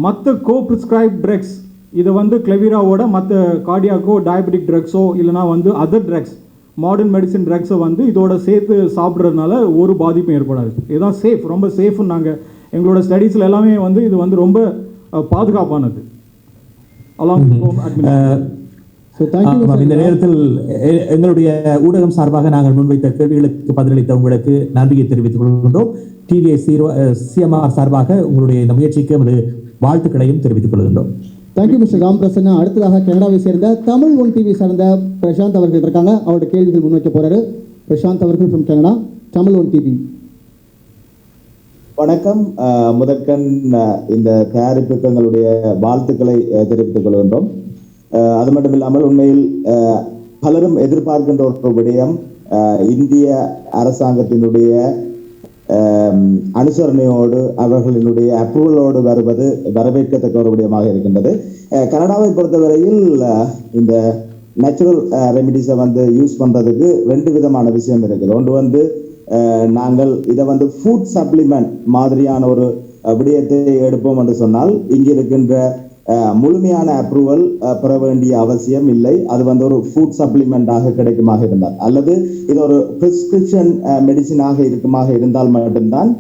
மற்ற ப்ரிஸ்கிரைப் ட்ரக்ஸ், இதை வந்து கிளெவிராவோட மற்ற கார்டியாக்கோ டயபெட்டிக் ட்ரக்ஸோ இல்லைனா வந்து அதர் ட்ரக்ஸ், மாடர்ன் மெடிசின் ட்ரக்ஸை வந்து இதோட சேர்த்து சாப்பிட்றதுனால ஒரு பாதிப்பும் ஏற்படாது. இதுதான் சேஃப், ரொம்ப சேஃப்னு நாங்கள் எங்களோட ஸ்டடீஸில் எல்லாமே வந்து இது வந்து ரொம்ப பாதுகாப்பானது. இந்த நேரத்தில் எங்களுடைய ஊடகம் சார்பாக நாங்கள் முன்வைத்த கேள்விகளுக்கு பதிலளித்த உங்களுக்கு நன்றியை தெரிவித்துக் கொள்கின்றோம். டிவிஐ CMR சார்பாக உங்களுடைய இந்த முயற்சிக்கு வாழ்த்துக்களையும் தெரிவித்துக் கொள்கின்றோம். Thank you mister Ram Prasanna. அடுத்ததாக கனடாவை சேர்ந்த தமிழ் ஒன் டிவி சார்ந்த பிரசாந்த் அவர்கள் இருக்காங்க. அவருடைய கேள்விகள் முன்வைக்க போறாரு. பிரசாந்த் அவர்கள் from Canada, Tamil one TV. வணக்கம். முதற்கண் இந்த தயாரிப்புக்கு எங்களுடைய வாழ்த்துக்களை தெரிவித்துக் கொள்கின்றோம். அது மட்டும் இல்லாமல் உண்மையில் பலரும் எதிர்பார்க்கின்ற ஒரு விடயம் இந்திய அரசாங்கத்தினுடைய அனுசரணையோடு அவர்களினுடைய அப்ரூவலோடு வருவது வரவேற்கத்தக்க ஒரு விடயமாக இருக்கின்றது. கனடாவை பொறுத்தவரையில் இந்த நேச்சுரல் ரெமிடிஸை யூஸ் பண்ணுறதுக்கு 2 விதமான விஷயம் இருக்குது. ஒன்று நாங்கள் இதை ஃபுட் சப்ளிமெண்ட் மாதிரியான ஒரு விடயத்தை எடுப்போம் என்று சொன்னால் இங்கே இருக்கின்ற முழுமையான அப்ரூவல் பெற வேண்டிய அவசியம் இல்லை. அது ஒரு ஃபுட் சப்ளிமெண்டாக கிடைக்குமாக இருந்தால், அல்லது இது ஒரு பிரிஸ்கிரிப்ஷன் மெடிசினாக இருக்குமாக இருந்தால் மட்டும்தான்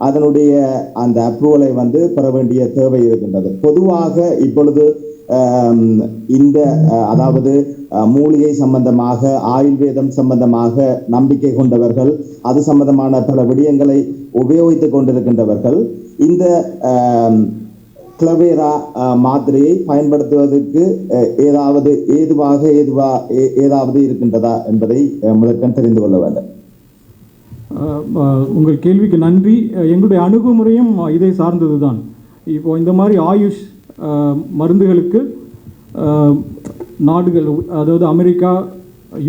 அதனுடைய அந்த அப்ரூவலை பெற வேண்டிய தேவை இருக்கின்றது. பொதுவாக இப்பொழுது இந்த அதாவது மூலிகை சம்பந்தமாக, ஆயுர்வேதம் சம்பந்தமாக நம்பிக்கை கொண்டவர்கள், அது சம்பந்தமான பல விடயங்களை உபயோகித்துக் கொண்டிருக்கின்றவர்கள் இந்த கிளவேரா மாத்திரையை பயன்படுத்துவதற்கு ஏதாவது இருக்கின்றதா என்பதை முதற்கண் தெரிந்து கொள்ள வேண்டும். உங்கள் கேள்விக்கு நன்றி. எங்களுடைய அணுகுமுறையும் இதை சார்ந்தது தான். இப்போ இந்த மாதிரி ஆயுஷ் மருந்துகளுக்கு நாடுகள், அதாவது அமெரிக்கா,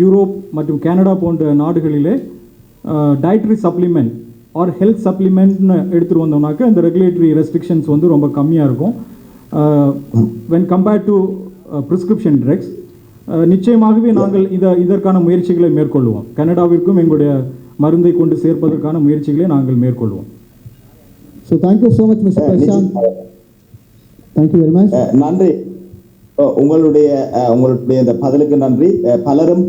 யூரோப் மற்றும் கனடா போன்ற நாடுகளிலே டயட்ரி சப்ளிமெண்ட் ஆர் ஹெல்த் சப்ளிமெண்ட்னு எடுத்துகிட்டு வந்தோம்னாக்க இந்த ரெகுலேட்டரி ரெஸ்ட்ரிக்ஷன்ஸ் ரொம்ப கம்மியாக இருக்கும் when compared to prescription drugs. நிச்சயமாகவே நாங்கள் இதற்கான முயற்சிகளை மேற்கொள்வோம். கனடாவிற்கும் எங்களுடைய மருந்தை கொண்டு சேர்ப்பதற்கான முயற்சிகளை நாங்கள் மேற்கொள்வோம். So thank you so much mister Prashanth. Thank you very much. நன்றி. உங்களுடைய இந்த பதிலுக்கு நன்றி. பலரும்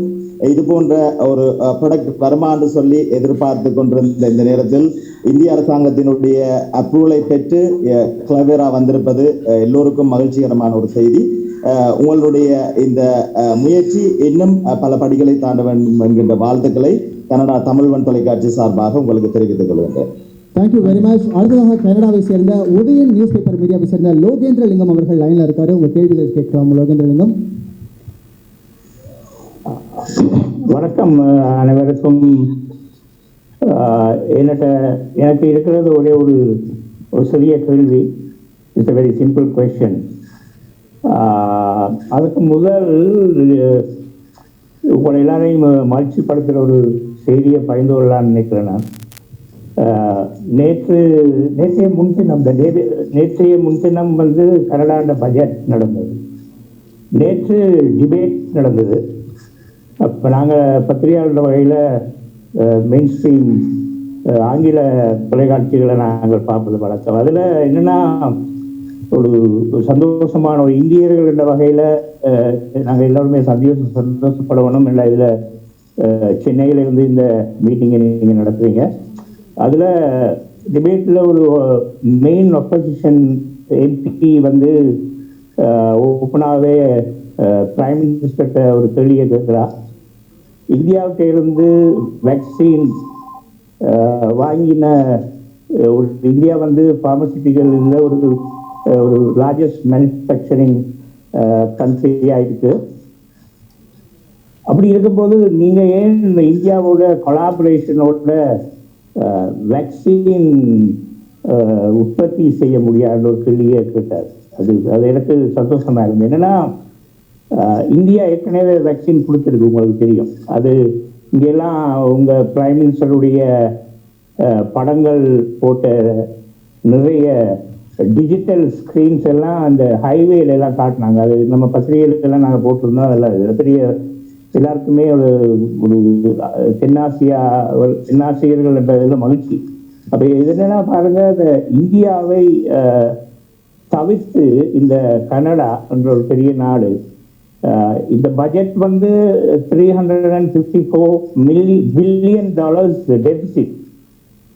இது போன்ற ஒரு ப்ராடக்ட் வருமானு சொல்லி எதிர்பார்த்து கொண்டிருந்த இந்த நேரத்தில் இந்திய அரசாங்கத்தினுடைய அப்ரூவலை பெற்று கிளவேரா வந்திருப்பது எல்லோருக்கும் மகிழ்ச்சிகரமான ஒரு செய்தி. உங்களுடைய இந்த முயற்சி இன்னும் பல படிகளை தாண்ட வேண்டும் என்கின்ற வாழ்த்துக்களை கனடா தமிழ்வன் தொலைக்காட்சி சார்பாக உங்களுக்கு தெரிவித்துக் கொள்கின்றேன். Thank you very much. அடுத்ததாக கனடாவை சேர்ந்த உதயன் நியூஸ் பேப்பர் மீடியாவை சேர்ந்த லோகேந்திரலிங்கம் அவர்கள் லைனில் இருக்காரு. உங்கள் கேள்விகள் கேட்கலாம். லோகேந்திரலிங்கம். வணக்கம் அனைவருக்கும். எனக்கு இருக்கிறது ஒரே ஒரு சிறிய கேள்வி. It's a very simple question. அதுக்கு முதல் உங்களை எல்லாரையும் மகிழ்ச்சிப்படுத்துகிற ஒரு செய்தியை பகிர்ந்து கொள்ளலாம்னு நினைக்கிறேன் நான். நேற்றைய முன்தினம் கனடாண்ட பட்ஜெட் நடந்தது. நேற்று டிபேட் நடந்தது. அப்போ நாங்கள் பத்திரிகையாளர் வகையில் மெயின் ஸ்ட்ரீம் ஆங்கில தொலைக்காட்சிகளை நாங்கள் பார்ப்பது வழக்கம். அதில் என்னென்னா ஒரு சந்தோஷமான ஒரு இந்தியர்கள் என்ற வகையில் நாங்கள் எல்லோருமே சந்தோஷப்படணும். இல்லை இதில் சென்னையிலிருந்து இந்த மீட்டிங்கை நீங்கள் நடத்துவீங்க. அதில் டிபேட்டில் ஒரு மெயின் அப்போசிஷன் எம்பி ஓப்பனாகவே பிரைம் மினிஸ்டர்கிட்ட ஒரு கேள்வியை கேட்குறா. இந்தியாவுக்கு இருந்து வேக்சின் வாங்கின ஒரு இந்தியா பார்மசிட்டிக்கல் ஒரு லார்ஜஸ்ட் மேனுஃபேக்சரிங் கண்ட்ரியாக இருக்குது. அப்படி இருக்கும்போது நீங்கள் ஏன் இந்த இந்தியாவோட கொலாபரேஷனோட வேக்சின் உற்பத்தி செய்ய முடியாத ஒரு கேள்வியை கேட்டார். அது எனக்கு சந்தோஷமாக இருந்தது. என்னென்னா இந்தியா ஏற்கனவே வேக்சின் கொடுத்துருக்கு, உங்களுக்கு தெரியும். அது இங்கெல்லாம் உங்கள் பிரைம் மினிஸ்டருடைய படங்கள் போட்ட நிறைய டிஜிட்டல் ஸ்க்ரீன்ஸ் எல்லாம் அந்த ஹைவேல எல்லாம் காட்டினாங்க. அது நம்ம பத்திரிகைகளுக்கெல்லாம் நாங்கள் போட்டிருந்தோம். அதில் பெரிய எல்லாருக்குமே ஒரு தென்னாசியர்கள் என்ற இதில் மகிழ்ச்சி. அப்போ இது என்னன்னா பாருங்க, இந்த இந்தியாவை தவிர்த்து இந்த கனடா என்ற ஒரு பெரிய நாடு இந்த பட்ஜெட் $354 பில்லியன் டெபிசிட்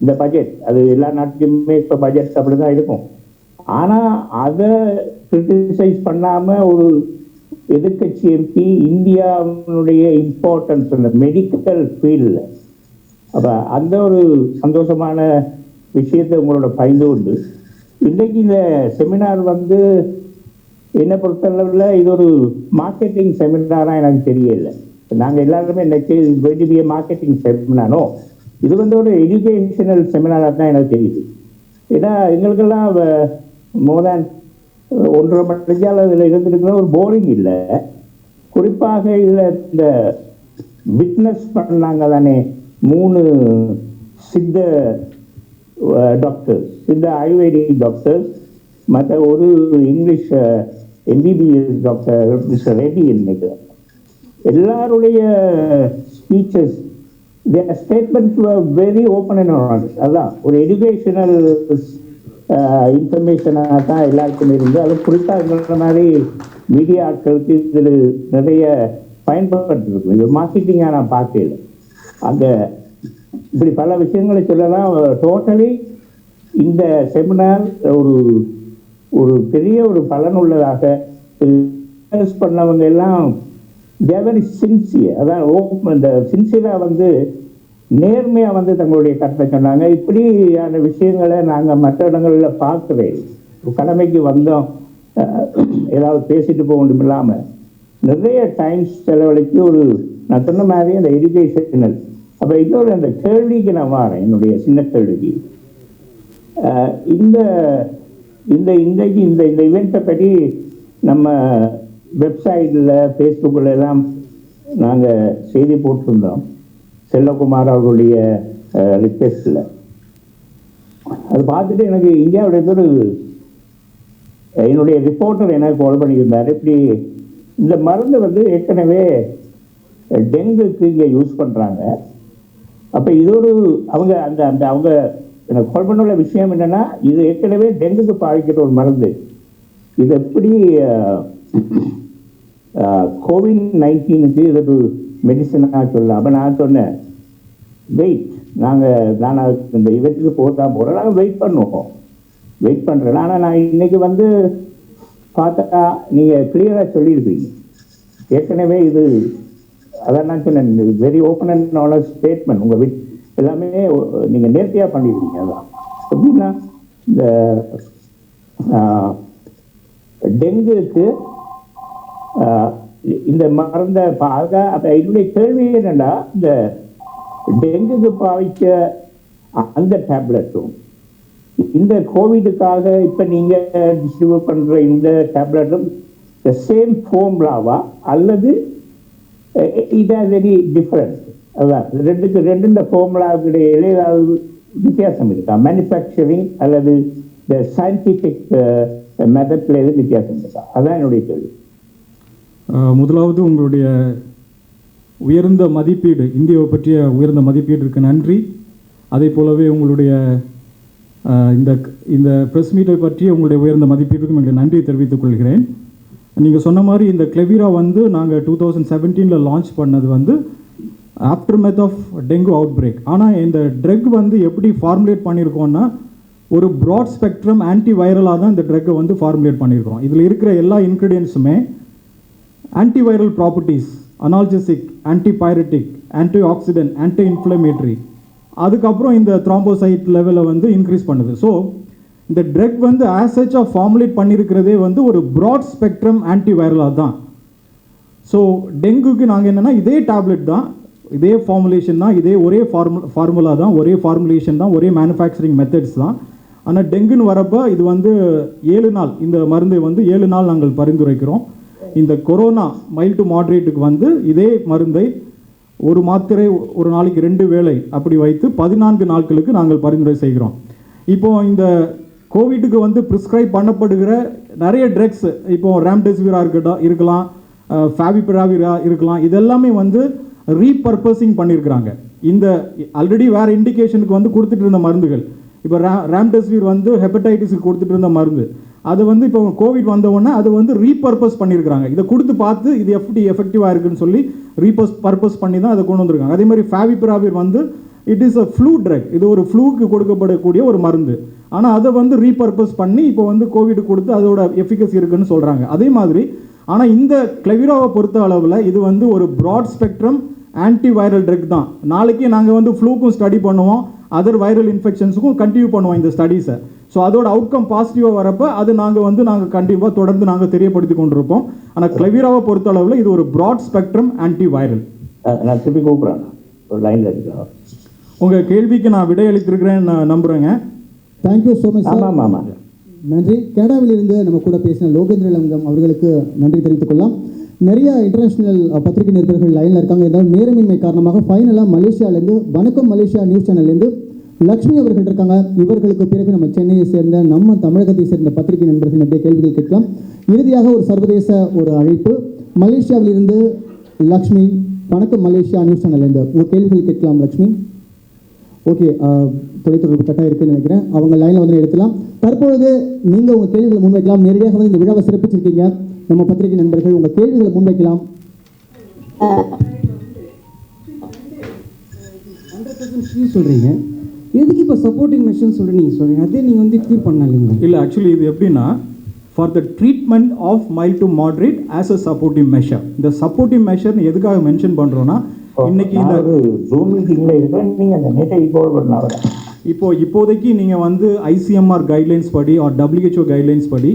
இந்த பட்ஜெட். அது எல்லா நாட்டுக்குமே இப்போ பட்ஜெட் அப்படி தான் இருக்கும். ஆனால் அதை கிரிட்டிசைஸ் பண்ணாமல் ஒரு எதிர்கட்சி எம்பி இந்தியாவுடைய இம்பார்ட்டன்ஸ் இந்த மெடிக்கல் ஃபீல்டில், அப்போ அந்த ஒரு சந்தோஷமான விஷயத்தை உங்களோட பகிர்ந்து கொண்டு இன்றைக்கு இந்த செமினார் என்னை பொறுத்தளவில் இது ஒரு மார்க்கெட்டிங் செமினாராக எனக்கு தெரியல. நாங்கள் எல்லாருமே நினைச்சு மார்க்கெட்டிங் செமினாரோ, இது வந்து ஒரு எஜுகேஷனல் செமினாராக தான் எனக்கு தெரியுது. ஏன்னா எங்களுக்கெல்லாம் மோர் தேன் 1.5 மணி நேரம் இதில் இருந்துருக்கிற ஒரு போரிங் இல்லை. குறிப்பாக இதில் இந்த விட்னஸ் பண்ணாங்க தானே 3 சித்த டாக்டர்ஸ், சித்த ஆயுர்வேதிக் டாக்டர்ஸ், மற்ற ஒரு English MBBS doctor mister Reddy நினைக்கிறேன். எல்லாருடைய speeches statements very open and honest. அதான் ஒரு எஜுகேஷனல் இன்ஃபர்மேஷனாக தான் எல்லாருக்குமே இருந்து, அது குறிப்பாக எங்கள மாதிரி மீடியா ஆட்களுக்கு இதில் நிறைய பயன்படுத்திருக்கும். இது மார்க்கெட்டிங்காக நான் பார்க்கல. அங்கே இப்படி பல விஷயங்களை சொல்லலாம். டோட்டலி இந்த செமினார் ஒரு பெரிய ஒரு பலனுள்ளதாக பண்ணவங்க எல்லாம் வெரி சின்சியர். அதான் இந்த சின்சியராக வந்து நேர்மையாக வந்து தங்களுடைய கருத்தை சொன்னாங்க. இப்படியான விஷயங்களை நாங்கள் மற்ற இடங்களில் பார்க்கவே கடமைக்கு வந்தோம், ஏதாவது பேசிட்டு போக முடியும் இல்லாமல் நிறைய டைம்ஸ் செலவழித்து நான் சொன்ன மாதிரி அந்த எஜுகேஷனல். அப்போ இன்னொரு அந்த கேள்விக்கு நான் வரேன், என்னுடைய சின்ன கேள்விக்கு. இன்றைக்கு இந்த இவெண்ட்டை பற்றி நம்ம வெப்சைட்டில் ஃபேஸ்புக்கில் எல்லாம் நாங்கள் செய்தி போட்டிருந்தோம், செல்லகுமார் அவர்களுடைய ரிக்வெஸ்டில். அது பார்த்துட்டு எனக்கு இந்தியாவுடைய என்னுடைய ரிப்போர்ட்டர் எனக்கு கால் பண்ணியிருந்தார். இப்படி இந்த மருந்து வந்து ஏற்கனவே டெங்குக்கு இங்கே யூஸ் பண்ணுறாங்க. அப்போ இது அவங்க அவங்க எனக்கு கால் பண்ண விஷயம் என்னென்னா, இது ஏற்கனவே டெங்குக்கு பாதிக்கிற ஒரு மருந்து. இது எப்படி COVID-19க்கு இது ஒரு மெடிசனாக சொல்லலாம். அப்போ நான் சொன்னேன், வெயிட், நான் இந்த இவற்றுக்கு போகிறேன், நாங்கள் வெயிட் பண்ணுறேன். ஆனால் நான் இன்னைக்கு வந்து பார்த்தா நீங்கள் கிளியராக சொல்லியிருக்கீங்க. ஏற்கனவே இது அதான் நான் சொன்னேன், very open and honest statement. உங்கள் எல்லாமே நீங்கள் நேர்த்தியாக பண்ணியிருக்கீங்க. அதான் எப்படின்னா, இந்த டெங்குக்கு இந்த மருந்தை அப்போ என்னுடைய கேள்வி என்னன்னா, இந்த டெங்குக்கு பாவிக்க அந்த டேப்லெட்டும் இந்த கோவிடுக்காக இப்போ நீங்கள் டிஸ்ட்ரிபியூட் பண்ணுற இந்த டேப்லெட்டும் த சேம் ஃபார்முலாவா அல்லது இட் ஹாஸ் வெரி டிஃப்ரெண்ட்? அதான் ரெண்டு இந்த ஃபார்முலாவுக்கு இடையில ஏதாவது வித்தியாசம் இருக்கா? மேனுஃபேக்சரிங் அல்லது இந்த சயின்டிஃபிக் மெத்தட்ல எது வித்தியாசம் இருக்கா? அதான் என்னுடைய கேள்வி. முதலாவது உங்களுடைய உயர்ந்த மதிப்பீடு, இந்தியாவை பற்றிய உயர்ந்த மதிப்பீடுக்கு நன்றி. அதே போலவே உங்களுடைய இந்த ப்ரெஸ் மீட்டை பற்றிய உங்களுடைய உயர்ந்த மதிப்பீட்டுக்கும் எங்களுடைய நன்றியை தெரிவித்துக் கொள்கிறேன். நீங்கள் சொன்ன மாதிரி இந்த கிளெவிரா வந்து நாங்கள் 2017 லான்ச் பண்ணது வந்து aftermath of dengue outbreak. ஆனால் இந்த ட்ரக் வந்து எப்படி ஃபார்முலேட் பண்ணியிருக்கோன்னா, ஒரு ப்ராட் ஸ்பெக்ட்ரம் ஆன்டிவைரலாக தான் இந்த ட்ரக்கை வந்து ஃபார்முலேட் பண்ணியிருக்கிறோம். இதில் இருக்கிற எல்லா இன்க்ரீடியன்ஸுமே antiviral properties, analgesic, antipyretic, antioxidant, anti inflammatory, அதுக்கப்புறம் இந்த த்ராம்போசைட் லெவலை வந்து இன்க்ரீஸ் பண்ணுது. ஸோ இந்த ட்ரக் வந்து ஆசச் ஆஃப் ஃபார்முலேட் பண்ணியிருக்கிறதே வந்து ஒரு ப்ராட் ஸ்பெக்ட்ரம் ஆன்டிவைரலாக தான். ஸோ டெங்குக்கு நாங்கள் என்னென்னா இதே டேப்லெட் தான், இதே ஃபார்முலேஷன் தான், இதே ஒரே ஃபார்முலா தான், ஒரே ஃபார்முலேஷன் தான், ஒரே மேனுஃபேக்சரிங் மெத்தட்ஸ் தான். ஆனால் டெங்குன்னு வரப்போ இது வந்து 7 நாள், இந்த மருந்தை வந்து 7 நாள் நாங்கள் பரிந்துரைக்கிறோம். இந்த கொரோனா மைல்டு டு மாட்ரேட்டுக்கு வந்து இதே மருந்தை ஒரு மாத்திரை ஒரு நாளைக்கு 2 வேளை அப்படி வைத்து 14 நாட்களுக்கு நாங்கள் பரிந்துரை செய்கிறோம். இப்போ இந்த கோவிட்டுக்கு வந்து ப்ரிஸ்கிரைப் பண்ணப்படுகிற நிறைய ட்ரக்ஸ், இப்போ ராம்டெசிவிரா இருக்கலாம், ஃபேவிபிராவிரா இருக்கலாம், இதெல்லாமே வந்து ரீபர்பஸிங் பண்ணியிருக்கிறாங்க. இந்த ஆல்ரெடி வேறு இண்டிகேஷனுக்கு வந்து கொடுத்துட்டு இருந்த மருந்துகள், இப்போ ராம்டெசிவிர் வந்து ஹெப்படைட்டிஸுக்கு கொடுத்துட்டு இருந்த மருந்து, அது வந்து இப்போ கோவிட் வந்தவுடனே அது வந்து ரீபர்பஸ் பண்ணியிருக்கிறாங்க. இதை கொடுத்து பார்த்து இது எப்படி எஃபெக்டிவாக இருக்குன்னு சொல்லி பர்பஸ் பண்ணி தான் அதை கொண்டு வந்திருக்காங்க. அதே மாதிரி ஃபேவிபிராவிர் வந்து it is a flu drug, இது ஒரு ஃப்ளூக்கு கொடுக்கப்படக்கூடிய ஒரு மருந்து. ஆனால் அதை வந்து ரீபர்பஸ் பண்ணி இப்போ வந்து கோவிட் கொடுத்து அதோட எஃபிகசி இருக்குன்னு சொல்கிறாங்க. அதே மாதிரி ஆனால் இந்த கிளெவிராவை பொறுத்த அளவில் இது வந்து ஒரு ப்ராட் ஸ்பெக்ட்ரம் ஆன்டிவைரல் ட்ரக் தான். நாளைக்கு நாங்கள் வந்து ஃப்ளூக்கும் ஸ்டடி பண்ணுவோம், அதர் வைரல் இன்ஃபெக்ஷன்ஸுக்கும் கண்டினியூ பண்ணுவோம் இந்த ஸ்டடீஸை. ஸோ அதோட அவுட்கம் பாசிட்டிவாக வரப்போ அது நாங்கள் கண்டிப்பாக தொடர்ந்து நாங்கள் தெரியப்படுத்தி கொண்டிருப்போம். ஆனால் கிளவிராவை பொறுத்த அளவில் இது ஒரு ப்ராட் ஸ்பெக்ட்ரம் ஆன்டி வைரல். நான் திருப்பி கூப்பிட்றேன், ஒரு லைனில் இருக்கிறேன். உங்கள் கேள்விக்கு நான் விடையளித்திருக்கிறேன்னு நான் நம்புகிறேங்க. Thank you so much. ஆமாம் ஆமாம், நன்றி. கனடாவிலிருந்து நம்ம கூட பேசின லோகேந்திர லங்கம் அவர்களுக்கு நன்றி தெரிவித்துக் கொள்ளலாம். நிறைய இன்டர்நேஷனல் பத்திரிகை நிருபர்கள் லைனில் இருக்காங்க. இருந்தாலும் நேரமின்மை காரணமாக ஃபைனலாக மலேசியாவிலேருந்து வணக்கம் மலேசியா நியூஸ் சேனல்லேருந்து லக்ஷ்மி அவர்கள் இருக்காங்க. இவர்களுக்கு பிறகு நம்ம சென்னையை சேர்ந்த நம்ம தமிழகத்தை சேர்ந்த பத்திரிகை நண்பர்கள் நிறைய கேள்விகள் கேட்கலாம். இறுதியாக ஒரு சர்வதேச ஒரு அழைப்பு. மலேசியாவிலிருந்து லக்ஷ்மி, வணக்கம் மலேசியா நியூஸ் சேனல்லேருந்து உங்கள் கேள்விகள் கேட்கலாம் லக்ஷ்மி. ஓகே, தொலைத்தொடர்பு கட்டாக இருக்குன்னு நினைக்கிறேன். அவங்க லைனில் வந்து எடுத்துலாம். தற்பொழுது நீங்கள் உங்கள் கேள்விகளை முன்வைக்கலாம். நேரடியாக வந்து இந்த விழாவை சிறப்பிச்சிருக்கீங்க. நம்ம பத்திரிகை நண்பர்கள் உங்கள் கேள்விகளை முன்வைக்கலாம். 100% சொல்கிறீங்க, எதுக்கு இப்போ சப்போர்ட்டிங் மெஷர்ஸ் சொல்கிறீங்க? அதே நீங்கள் வந்து க்யூர் பண்ணலீங்களா? இல்லை, ஆக்சுவலி இது எப்படின்னா, for the treatment of mild to moderate as a supportive measure. இந்த சப்போர்ட்டிவ் மெஷர்னு எதுக்காக மென்ஷன் பண்ணுறோன்னா, இன்னைக்கு இந்த ஜூம் மீட்டிங்கில் இருக்கிறேன், நீங்கள் அந்த நெட்டை இப்போதைக்கு நீங்கள் வந்து ஐசிஎம்ஆர் கைட்லைன்ஸ் படி ஆர் WHO கைட்லைன்ஸ் படி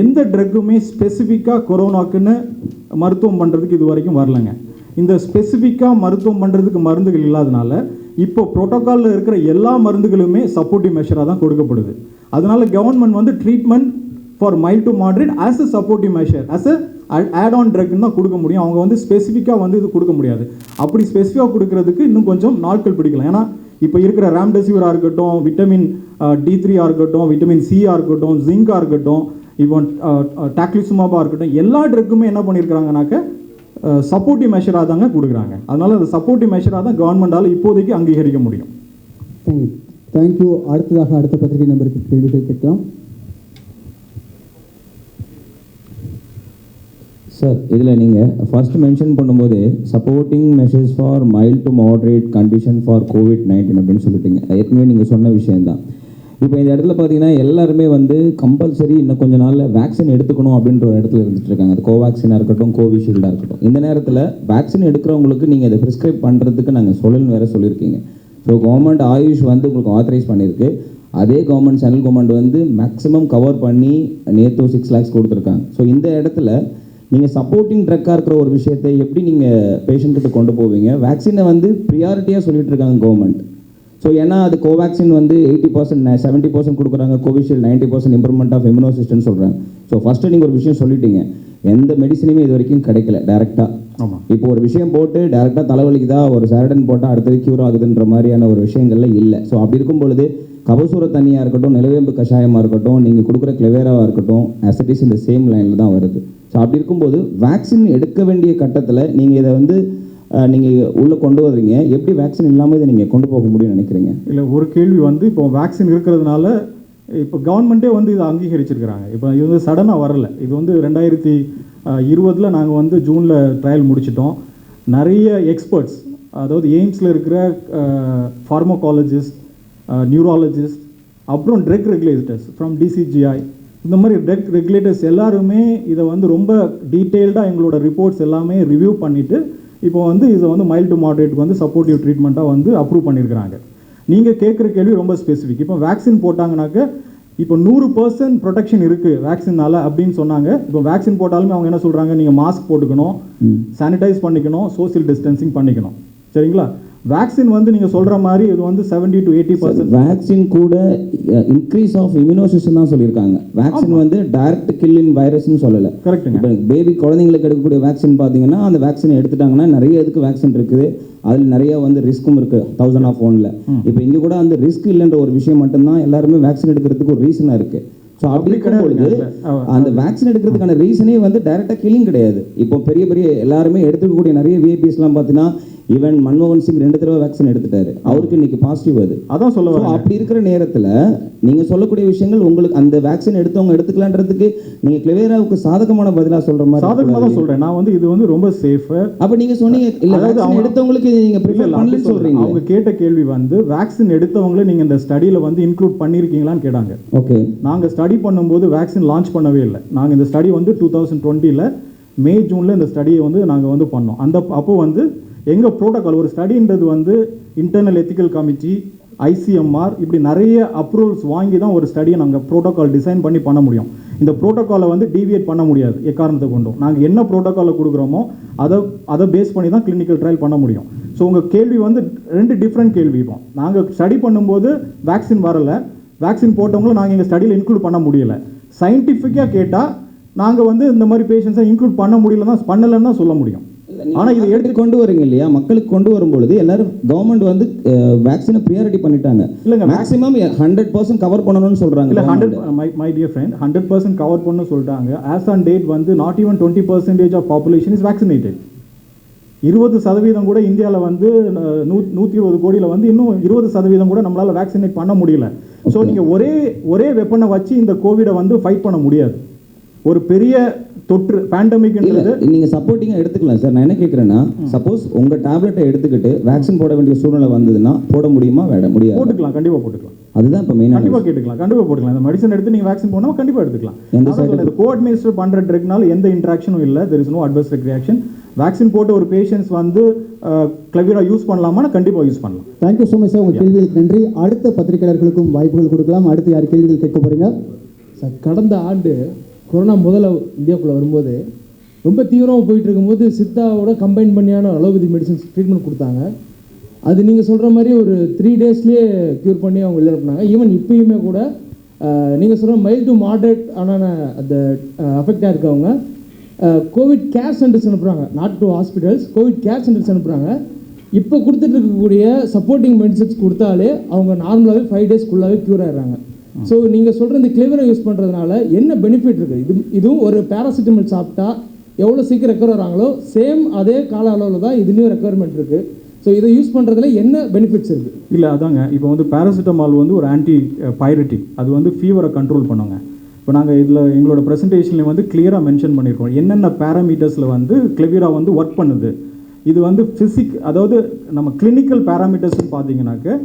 எந்த ட்ரக்குமே ஸ்பெசிஃபிக்காக கொரோனாக்குன்னு மருத்துவம் பண்ணுறதுக்கு இது வரைக்கும் வரலைங்க. இந்த ஸ்பெசிஃபிக்காக மருத்துவம் பண்ணுறதுக்கு மருந்துகள் இல்லாதனால இப்போ ப்ரோட்டோக்காலில் இருக்கிற எல்லா மருந்துகளுமே சப்போர்ட்டிவ் மெஷராக தான் கொடுக்கப்படுது. அதனால கவர்மெண்ட் வந்து treatment for mild to moderate as a supportive measure, as a add on ட்ரக்னு தான் கொடுக்க முடியும். அவங்க வந்து ஸ்பெசிஃபிக்காக வந்து இது கொடுக்க முடியாது. அப்படி ஸ்பெசிஃபிக்காக கொடுக்கறதுக்கு இன்னும் கொஞ்சம் நாட்கள் பிடிக்கலாம். ஏன்னா இப்போ இருக்கிற ராம்டெசிவிராக இருக்கட்டும், விட்டமின் D3 இருக்கட்டும், விட்டமின் C இருக்கட்டும், ஜிங்காக இருக்கட்டும், இப்போ டாக்லிசுமாபாக இருக்கட்டும், எல்லா ட்ரக்குமே என்ன பண்ணியிருக்கிறாங்கனாக்க சப்போர்ட்டிவ் மெஷராக தாங்க கொடுக்குறாங்க. அதனால் அந்த சப்போர்ட்டிவ் மெஷராக தான் கவர்மெண்டால் இப்போதைக்கு அங்கீகரிக்க முடியும். தேங்க்யூ. அடுத்ததாக அடுத்த பத்திரிகை நம்பருக்கு கேள்விகள் கேட்கலாம். சார், இதில் நீங்கள் ஃபர்ஸ்ட் மென்ஷன் பண்ணும்போது supporting measures for mild to moderate condition for COVID-19 அப்படின்னு சொல்லிட்டீங்க. ஏற்கனவே நீங்கள் சொன்ன விஷயந்தான். இப்போ இந்த இடத்துல பார்த்தீங்கன்னா எல்லாருமே வந்து கம்பல்சரி இன்னும் கொஞ்ச நாளில் வேக்சின் எடுத்துக்கணும் அப்படின்ற ஒரு இடத்துல இருந்துட்டு இருக்காங்க. அது கோவேக்சினாக இருக்கட்டும், கோவிஷீல்டாக இருக்கட்டும். இந்த நேரத்தில் வேக்சின் எடுக்கிறவங்களுக்கு நீங்கள் அதை ப்ரிஸ்கிரைப் பண்ணுறதுக்கு நாங்கள் சொல்லணும்னு வேறு சொல்லியிருக்கீங்க. ஸோ கவர்மெண்ட் ஆயுஷ் வந்து உங்களுக்கு ஆத்தரைஸ் பண்ணியிருக்கு. அதே கவர்மெண்ட் சென்ட்ரல் கவர்மெண்ட் வந்து மேக்ஸிமம் கவர் பண்ணி நேற்று 6 lakhs கொடுத்துருக்காங்க. ஸோ இந்த இடத்துல நீங்கள் சப்போர்ட்டிங் ட்ரக்காக இருக்கிற ஒரு விஷயத்தை எப்படி நீங்கள் பேஷண்ட்கிட்ட கொண்டு போவீங்க? வேக்சினை வந்து ப்ரியாரிட்டியாக சொல்லிட்டு இருக்காங்க கவர்மெண்ட். ஸோ ஏன்னா அது கோவேக்சின் வந்து 80%, 70% கொடுக்குறாங்க, கோவிஷீல்டு 90% இம்ப்ரூவ்மெண்ட் ஆஃப் இம்யூனோ சிஸ்டம்னு சொல்கிறாங்க. ஸோ ஃபஸ்ட்டு நீங்கள் ஒரு விஷயம் சொல்லிட்டீங்க, எந்த மெடிசனுமே இது வரைக்கும் கிடைக்கல டேரெக்டாக. இப்போ ஒரு விஷயம் போட்டு டேரெக்டாக தலைவலிக்குதா, ஒரு சாரடன் போட்டால் அடுத்தது க்யூர் ஆகுதுன்ற மாதிரியான ஒரு விஷயங்கள்லாம் இல்லை. ஸோ அப்படி இருக்கும் பொழுது கபசூர தண்ணியாக இருக்கட்டும், நிலவேம்பு கஷாயமாக இருக்கட்டும், நீங்கள் கொடுக்குற கிளவேராவாக இருக்கட்டும், ஆசிட்டிஸ் இந்த சேம் லைனில் தான் வருது. ஸோ அப்படி இருக்கும்போது வேக்சின் எடுக்க வேண்டிய கட்டத்தில் நீங்கள் இதை வந்து நீங்கள் உள்ளே கொண்டு வர்றீங்க, எப்படி வேக்சின் இல்லாமல் இதை நீங்கள் கொண்டு போக முடியும்னு நினைக்கிறீங்க? இல்லை, ஒரு கேள்வி வந்து இப்போ வேக்சின் இருக்கிறதுனால இப்போ கவர்மெண்ட்டே வந்து இதை அங்கீகரிச்சிருக்கிறாங்க. இப்போ இது வந்து சடனாக வரல. இது வந்து 2020 நாங்கள் வந்து ஜூனில் ட்ரையல் முடிச்சிட்டோம். நிறைய எக்ஸ்பர்ட்ஸ், அதாவது எய்ம்ஸில் இருக்கிற ஃபார்மகாலஜிஸ்ட், நியூராலஜிஸ்ட், அப்புறம் ட்ரக் ரெகுலேட்டர்ஸ் ஃப்ரம் DCGI, இந்த மாதிரி ட்ரக் ரெகுலேட்டர்ஸ் எல்லாருமே இதை வந்து ரொம்ப டீட்டெயில்டாக எங்களோட ரிப்போர்ட்ஸ் எல்லாமே ரிவ்யூ பண்ணிவிட்டு இப்போ வந்து இதை வந்து மைல்ட் டு மாட்ரேட்டுக்கு வந்து சப்போர்ட்டிவ் ட்ரீட்மெண்ட்டாக வந்து அப்ரூவ் பண்ணியிருக்கிறாங்க. நீங்கள் கேட்குற கேள்வி ரொம்ப ஸ்பெசிஃபிக். இப்போ வேக்சின் போட்டாங்கனாக்க இப்போ 100% ப்ரொடெக்ஷன் இருக்குது வேக்சினால் அப்படின்னு சொன்னாங்க. இப்போ வேக்சின் போட்டாலுமே அவங்க என்ன சொல்கிறாங்க, நீங்கள் மாஸ்க் போட்டுக்கணும், சானிடைஸ் பண்ணிக்கணும், சோசியல் டிஸ்டன்சிங் பண்ணிக்கணும். சரிங்களா? வேக்சின் வந்து நீங்கள் சொல்கிற மாதிரி இது வந்து 70 to 80%. வேக்சின் கூட இன்க்ரீஸ் ஆஃப் இம்யூனோ சிஸ்டம் தான் சொல்லியிருக்காங்க. வேக்சின் வந்து டைரக்ட் கில் இன் வைரஸ்னு சொல்லலை. கரெக்டுங்க. இப்போ பேபி குழந்தைங்களுக்கு எடுக்கக்கூடிய வேக்சின் பார்த்தீங்கன்னா அந்த வேக்சின் எடுத்துட்டாங்கன்னா நிறைய இதுக்கு வேக்சின் இருக்குது. அதில் நிறைய வந்து ரிஸ்க்கும் இருக்குது 1000 இப்போ இங்கே கூட அந்த ரிஸ்க் இல்லைன்ற ஒரு விஷயம் மட்டும்தான் எல்லாருமே வேக்சின் எடுக்கிறதுக்கு ஒரு ரீசனாக இருக்குது. ஸோ அப்படி இருக்கும்பொழுது அந்த வேக்சின் எடுக்கிறதுக்கான ரீசனே வந்து டைரெக்டாக கில்லிங் கிடையாது. இப்போ பெரிய பெரிய எல்லாருமே எடுத்துக்கக்கூடிய நிறைய விஐபிஸ்லாம் பார்த்தீங்கன்னா ஈவன் மன்மோகன் சிங் 2 தடவை வேக்சின் எடுத்துட்டாரு, அவருக்கு இன்னைக்கு பாசிட்டிவ் அது. அதான் சொல்லுவாங்க. அப்படி இருக்கிற நேரத்தில் நீங்கள் சொல்லக்கூடிய விஷயங்கள் உங்களுக்கு அந்த வேக்சின் எடுத்தவங்க எடுத்துக்கலான்றதுக்கு நீங்கள் கிளவேராவுக்கு சாதகமான பதிலாக சொல்கிற மாதிரி. சாதகமாக தான் சொல்கிறேன் நான் வந்து இது வந்து ரொம்ப சேஃபு. அப்போ நீங்கள் சொன்னீங்க இல்லை வேக்சின் எடுத்தவங்களுக்கு நீங்கள் ப்ரிஃபர் பண்ணலன்னு சொல்கிறீங்க. அவங்க கேட்ட கேள்வி வந்து வேக்சின் எடுத்தவங்களே நீங்கள் இந்த ஸ்டடியில் வந்து இன்க்ளூட் பண்ணியிருக்கீங்களான்னு கேட்டாங்க. ஓகே, நாங்கள் ஸ்டடி பண்ணும்போது வேக்சின் லான்ச் பண்ணவே இல்லை. நாங்கள் இந்த ஸ்டடி வந்து 2020 மே ஜூனில் இந்த ஸ்டடியை வந்து நாங்கள் வந்து பண்ணோம். அப்போ வந்து எங்கள் ப்ரோட்டோக்கால் ஒரு ஸ்டடின்றது வந்து இன்டர்னல் எத்திக்கல் கமிட்டி, ICMR இப்படி நிறைய அப்ரூவல்ஸ் வாங்கி தான் ஒரு ஸ்டடியை நாங்கள் ப்ரோட்டோக்கால் டிசைன் பண்ண முடியும். இந்த ப்ரோட்டோக்காலை வந்து டீவியேட் பண்ண முடியாது எக்காரணத்தை கொண்டும். நாங்கள் என்ன ப்ரோட்டோக்காலை கொடுக்குறோமோ அதை பேஸ் பண்ணி தான் கிளினிக்கல் ட்ரையல் பண்ண முடியும். ஸோ உங்கள் கேள்வி வந்து 2 டிஃப்ரெண்ட் கேள்வி. இப்போ நாங்கள் ஸ்டடி பண்ணும்போது வேக்சின் வரலை, வேக்சின் போட்டவங்களும் நாங்கள் எங்கள் ஸ்டடியில் இன்க்ளூட் பண்ண முடியலை. சயின்டிஃபிக்காக கேட்டால் நாங்கள் வந்து இந்த மாதிரி பேஷண்ட்ஸை இன்க்ளூட் பண்ணலைன்னு தான் சொல்ல முடியும். ஆனால் இதை எடுத்து கொண்டு வரீங்க இல்லையா, மக்களுக்கு கொண்டு வரும்பொழுது எல்லாரும் கவர்மெண்ட் வந்து வேக்சினை ப்ரியாரிட்டி பண்ணிட்டாங்க. இல்லைங்க, மேக்ஸிமம் 100% கவர் பண்ணணும்னு சொல்கிறாங்க. இல்லை 100 மை டியர் ஃப்ரெண்ட் 100% கவர் பண்ணணும்னு சொல்லிட்டாங்க. ஆஸ் ஆன் டேட் வந்து not even 20% of population is vaccinated. 20% கூட இந்தியாவில் வந்து 120 கோடியில் வந்து இன்னும் 20% கூட நம்மளால் வேக்சினேட் பண்ண முடியல. ஸோ நீங்கள் ஒரே வெப்பனை வச்சு இந்த கோவிடை வந்து ஃபைட் பண்ண முடியாது. ஒரு பெரிய தொற்று பேண்டமிக்ன்றது நீங்கள் சப்போர்ட்டிங்காக எடுத்துக்கலாம் சார். நான் என்ன கேட்குறேன்னா, சப்போஸ் உங்கள் டேப்லெட்டை எடுத்துக்கிட்டு வேக்சின் போட வேண்டிய சூழ்நிலை வந்ததுன்னா போட முடியுமா? முடியாது. போட்டுக்கலாம், கண்டிப்பாக போட்டுக்கலாம். அதுதான் இப்போ மெயினாக கண்டிப்பாக கேட்டுக்கலாம், கண்டிப்பாக போட்டுக்கலாம். இந்த மெடிசன் எடுத்து நீங்கள் வேக்சின் போனால் கண்டிப்பாக எடுத்துக்கலாம். கோஆர்டினேட்டர் பண்ணுற ட்ரக்னால எந்த இன்ட்ராக்ஷனும் இல்லை, there is no adverse reaction. Vaccine போட்ட ஒரு பேஷண்ட்ஸ் வந்து கிளவிரா யூஸ் பண்ணலாமா? கண்டிப்பாக யூஸ் பண்ணலாம். தேங்க்யூ ஸோ மச் சார், உங்கள் கேள்விகளுக்கு நன்றி. அடுத்த பத்திரிகையாளர்களுக்கும் வாய்ப்புகள் கொடுக்கலாம். அடுத்து யார் கேள்விகள் கேட்க போகிறீங்க சார்? கடந்த ஆண்டு கொரோனா முதல்ல இந்தியாவுக்குள்ளே வரும்போது ரொம்ப தீவிரமாக போயிட்டு இருக்கும்போது சித்தாவோட கம்பைன் பண்ணியான அலோபதி மெடிசன்ஸ் ட்ரீட்மெண்ட் கொடுத்தாங்க. அது நீங்கள் சொல்கிற மாதிரி ஒரு 3 டேஸ்லேயே க்யூர் பண்ணி அவங்க வெளில அனுப்புனாங்க. ஈவன் இப்போயுமே கூட நீங்கள் சொல்கிற மைல்டு டு மாடரேட் ஆன அந்த அஃபெக்டாக இருக்கவங்க கோவிட் கேர் சென்டர்ஸ் அனுப்புகிறாங்க, not to hospitals, Covid care centres அனுப்புகிறாங்க. இப்போ கொடுத்துட்டு இருக்கக்கூடிய சப்போர்ட்டிங் மெடிசன்ஸ் கொடுத்தாலே அவங்க நார்மலாகவே 5 டேஸ்க்குள்ளாவே க்யூர் ஆகிடுறாங்க. ஸோ நீங்கள் சொல்கிற இந்த கிளெவரை யூஸ் பண்ணுறதுனால என்ன பெனிஃபிட் இருக்குது? இதுவும் ஒரு பேராசிட்டமல் சாப்பிட்டா எவ்வளோ சீக்கிரம் ரெக்கவர் ஆகிறாங்களோ சேம் அதே கால அளவில் தான் இதுலேயும் ரெக்குவயர்மெண்ட் இருக்குது. ஸோ இதை யூஸ் பண்ணுறதுல என்ன பெனிஃபிட்ஸ் இருக்குது? இல்லை அதாங்க, இப்போ வந்து பேராசிட்டமால் வந்து ஒரு ஆன்டி பைரட்டிக், அது வந்து ஃபீவரை கண்ட்ரோல் பண்ணுங்க. இப்போ நாங்கள் இதில் எங்களோட ப்ரெசன்டேஷனில் வந்து கிளியராக மென்ஷன் பண்ணியிருக்கோம் என்னென்ன பேராமீட்டர்ஸில் வந்து கிளெவிரா வந்து ஒர்க் பண்ணுது. இது வந்து அதாவது நம்ம கிளினிக்கல் பேராமீட்டர்ஸ்னு பார்த்தீங்கன்னாக்க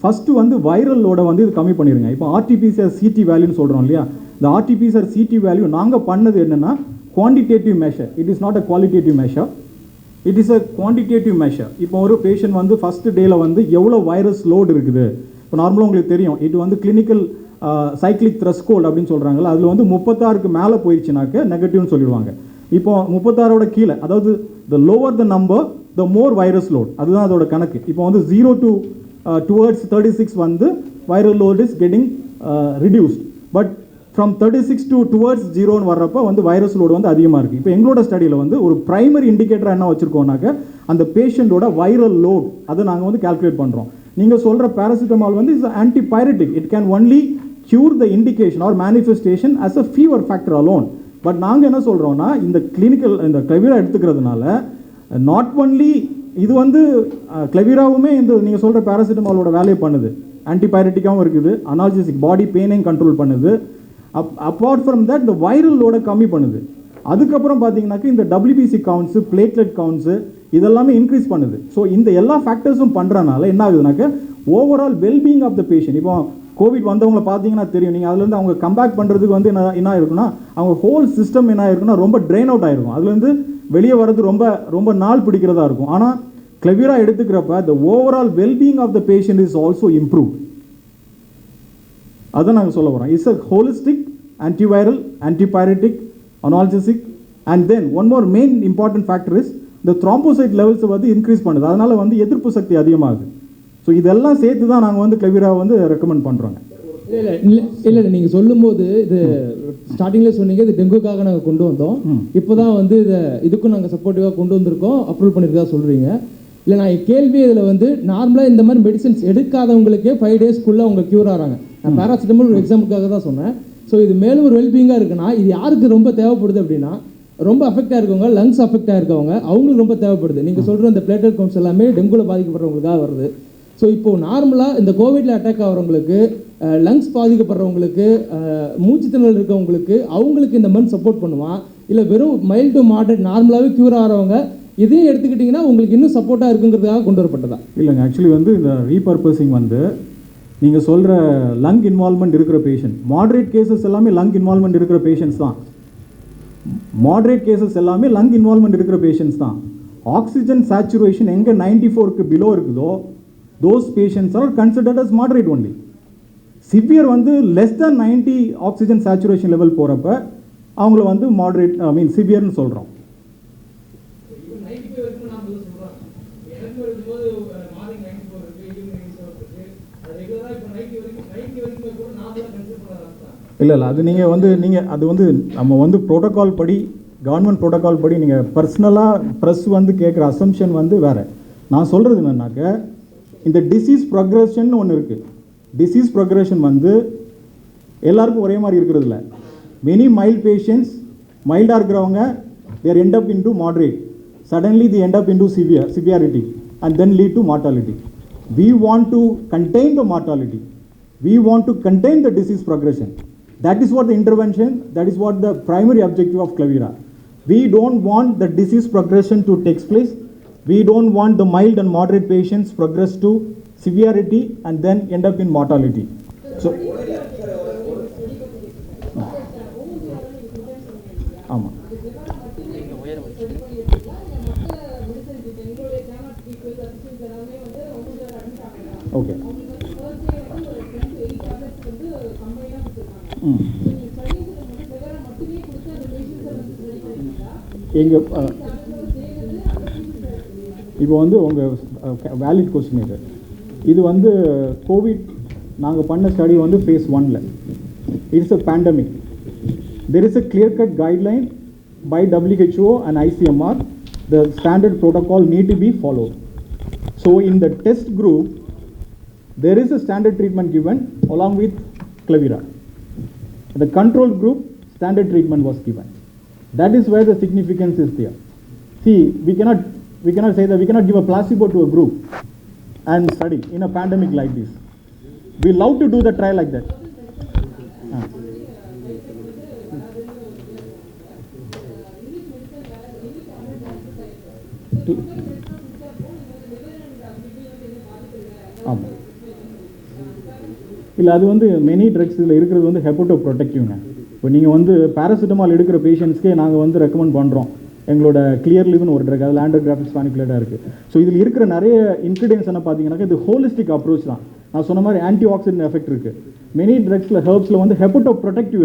ஃபஸ்ட்டு வந்து வைரல் லோடை வந்து இது கம்மி பண்ணிடுங்க. இப்போ RT-PCR CT வேல்யூன்னு சொல்கிறோம் இல்லையா, இந்த RT-PCR CT வேல்யூ நாங்கள் பண்ணது என்னென்னா quantitative measure, it is not a qualitative measure, it is a quantitative measure. இப்போ ஒரு பேஷண்ட் வந்து ஃபஸ்ட்டு டேயில் வந்து எவ்வளோ வைரஸ் லோடு இருக்குது. இப்போ நார்மலாக உங்களுக்கு தெரியும், இது வந்து கிளினிக்கல் சைக்ளிக் த்ரெஷ்ஹோல்ட் அப்படின்னு சொல்கிறாங்களா, அதில் வந்து 36க்கு மேலே போயிடுச்சுனாக்க நெகட்டிவ்னு சொல்லிடுவாங்க. இப்போ 36ஓட கீழே, அதாவது the lower the number the more virus load, அதுதான் அதோட கணக்கு. இப்போ வந்து 0 to towards 36 வந்து viral load is getting reduced, but from 36 to towards 0 வர்றப்போ வந்து வைரஸ் லோடு வந்து அதிகமாக இருக்குது. இப்போ எங்களோட ஸ்டடியில் வந்து ஒரு ப்ரைமரி இண்டிகேட்டர் என்ன வச்சுருக்கோம்னாக்க அந்த பேஷண்ட்டோட வைரல் லோட் அதை நாங்கள் வந்து கால்குலேட் பண்ணுறோம். நீங்கள் சொல்கிற பேராசிட்டமால் வந்து is antipyretic, it can only cure the indication or manifestation as a fever factor alone. But நாங்கள் என்ன சொல்கிறோன்னா இந்த கிளெவிரா எடுத்துக்கிறதுனால நாட் ஒன்லி இது வந்து கிளெவிராவுமே இந்த நீங்கள் சொல்கிற பேராசிட்டமாலோட வேலையை பண்ணுது, ஆன்டிபைரட்டிக்காகவும் இருக்குது, அனால்ஜெசிக் பாடி பெயினையும் கண்ட்ரோல் பண்ணுது. அப்பார்ட் ஃப்ரம் தட் இந்த வைரல் லோடை கம்மி பண்ணுது. அதுக்கப்புறம் பார்த்தீங்கன்னாக்கா இந்த WBC கவுண்ட்ஸு, பிளேட்லெட் கவுண்ட்ஸு இதெல்லாமே இன்க்ரீஸ் பண்ணுது. ஸோ இந்த எல்லா ஃபேக்டர்ஸும் பண்ணுறனால என்ன ஆகுதுனாக்க overall wellbeing of the patient. இப்போ கோவிட் வந்தவங்களை பார்த்தீங்கன்னா தெரியும், நீங்கள் அதுலேருந்து அவங்க கம்பேக் பண்ணுறதுக்கு வந்து என்ன ஆயிருக்குன்னா அவங்க ஹோல் சிஸ்டம் என்ன ஆயிருக்குன்னா ரொம்ப ட்ரெயின் அவுட் ஆயிருக்கும். அதுலேருந்து வெளியே வர்றது ரொம்ப நாள் பிடிக்கிறதா இருக்கும். ஆனால் கிளெவிரா எடுத்துக்கிறப்ப the overall wellbeing of the patient is also improve. அதான் நாங்கள் சொல்ல வரோம். It's a holistic, antiviral, antipyretic, analgesic, and then one more main important factor is இந்த த்ராம்போசைட் லெவல்ஸை வந்து இன்க்ரீஸ் பண்ணுது. அதனால் வந்து எதிர்ப்பு சக்தி அதிகமாகுது. ஸோ இதெல்லாம் சேர்த்து தான் நாங்கள் வந்து கிளெவிராவை வந்து ரெக்கமெண்ட் பண்ணுறோங்க. இல்லை நீங்கள் சொல்லும்போது இது ஸ்டார்டிங்லேயே சொன்னீங்க, இது டெங்குக்காக நாங்கள் கொண்டு வந்தோம், இப்போ தான் வந்து இதுக்கும் நாங்கள் சப்போர்ட்டிவாக கொண்டு வந்திருக்கோம், அப்ரூவல் பண்ணியிருக்கா சொல்கிறீங்க. இல்லை நான் கேள்வி இதில் வந்து நார்மலாக இந்த மாதிரி மெடிசன்ஸ் எடுக்காதவங்களுக்கே 5 டேஸ்க்குள்ளே அவங்க க்யூர் ஆகிறாங்க. நான் பேராசிட்டமால் ஒரு எக்ஸாம்பிளுக்காக தான் சொன்னேன். ஸோ இது மேலும் ஒரு வெல்பீயிங்காக இருக்குன்னா இது யாருக்கு ரொம்ப தேவைப்படுது அப்படின்னா ரொம்ப அஃபெக்டாக இருக்கவங்க, லங்ஸ் அஃபெக்டாக இருக்கவங்க, அவங்களுக்கு ரொம்ப தேவைப்படுது. நீங்கள் சொல்கிற இந்த பிளேட்லெட் கவுண்ட்ஸ் எல்லாமே டெங்குவில் பாதிக்கப்படுறவங்களுக்காக வருது. ஸோ இப்போது நார்மலாக இந்த கோவிடில் அட்டாக் ஆகிறவங்களுக்கு, லங்ஸ் பாதிக்கப்படுறவங்களுக்கு, மூச்சுத்திணறல் இருக்கவங்களுக்கு அவங்களுக்கு இந்த மந்த் சப்போர்ட் பண்ணுவான். இல்லை வெறும் மைல்டு டு மாடரேட் நார்மலாகவே க்யூர் ஆகிறவங்க இதையும் எடுத்துக்கிட்டிங்கன்னா உங்களுக்கு இன்னும் சப்போர்ட்டாக இருக்குங்கிறதுக்காக கொண்டு வரப்பட்டதா? இல்லைங்க, ஆக்சுவலி வந்து இந்த ரீபர்பஸிங் வந்து நீங்கள் சொல்கிற லங் இன்வால்மெண்ட் இருக்கிற பேஷண்ட், மாடரேட் கேசஸ் எல்லாமே லங் இன்வால்மெண்ட் இருக்கிற பேஷண்ட்ஸ் தான். மாடரேட் கேசஸ் எல்லாமே லங் இன்வால்மெண்ட் இருக்கிற பேஷண்ட்ஸ் தான். ஆக்சிஜன் சேச்சுரேஷன் எங்கே 94க்கு பிலோ இருக்குதோ those patients are considered as moderate only. Severe வந்து less then 90 oxygen saturation level போகிறப்ப அவங்கள வந்து மாடரேட் சிவியர்னு சொல்கிறோம். இல்லை அது நீங்கள் வந்து அது வந்து நம்ம வந்து ப்ரோட்டோகால் படி, கவர்மெண்ட் ப்ரோட்டோகால் படி நீங்கள் பர்சனலாக ப்ரெஸ் வந்து கேட்குற அசம்ஷன் வந்து வேறு. நான் சொல்கிறது என்னன்னாக்க, இந்த டிசீஸ் ப்ரொக்ரெஷன் ஒன்று இருக்குது. டிசீஸ் ப்ரொக்ரெஷன் வந்து எல்லாருக்கும் ஒரே மாதிரி இருக்கிறது இல்லை. மெனி மைல்ட் பேஷண்ட்ஸ், மைல்டாக இருக்கிறவங்க they end up into moderate, suddenly they end up into severity and then lead to mortality. We want to contain the mortality. We want to contain the disease progression. That is what the intervention, that is what the primary objective of Clavira. We don't want the disease progression to take place. We don't want the mild and moderate patients progress to severity and then end up in mortality. So, ஆமாம். ஓகே. எங்கள் இப்போ வந்து உங்கள் வேலிட் கொஸ்டின் இது வந்து கோவிட் நாங்கள் பண்ண ஸ்டடி வந்து phase 1ல. It's a pandemic. There is a clear-cut guideline by WHO and ICMR. The standard protocol need to be followed. So in the test group, there is a standard treatment given along with Clavira. In the control group, standard treatment was given. That is where the significance is there. See, we cannot say that we cannot give a placebo to a group and study in a pandemic like this. We love to do the trial like that. ஆமாம். இல்லை அது வந்து மெனி ட்ரக்ஸ் இதில் இருக்கிறது வந்து ஹெப்படோ ப்ரொடெக்டிவ்ங்க. இப்போ நீங்கள் வந்து பேராசிட்டமால் எடுக்கிற பேஷண்ட்ஸ்க்கே நாங்கள் வந்து ரெக்கமெண்ட் பண்ணுறோம். எங்களோட கிளியர் லிவ்னு ஒரு ட்ரக், அதில் ஆண்ட்ரோகிராஃபிக் ஸ்பானிகுலேட்டாக இருக்குது. ஸோ இதில் இருக்கிற நிறைய இன்க்ரீடியன்ஸ் என்ன பார்த்தீங்கன்னாக்கா இது ஹோலிஸ்டிக் அப்ரோச் தான். நான் சொன்ன மாதிரி ஆன்டி ஆக்சிடென்ட் எஃபெக்ட் இருக்குது. மெனி ட்ரக்ஸில் ஹெர்ப்ஸில் வந்து ஹெப்படோ ப்ரொடெக்டிவ்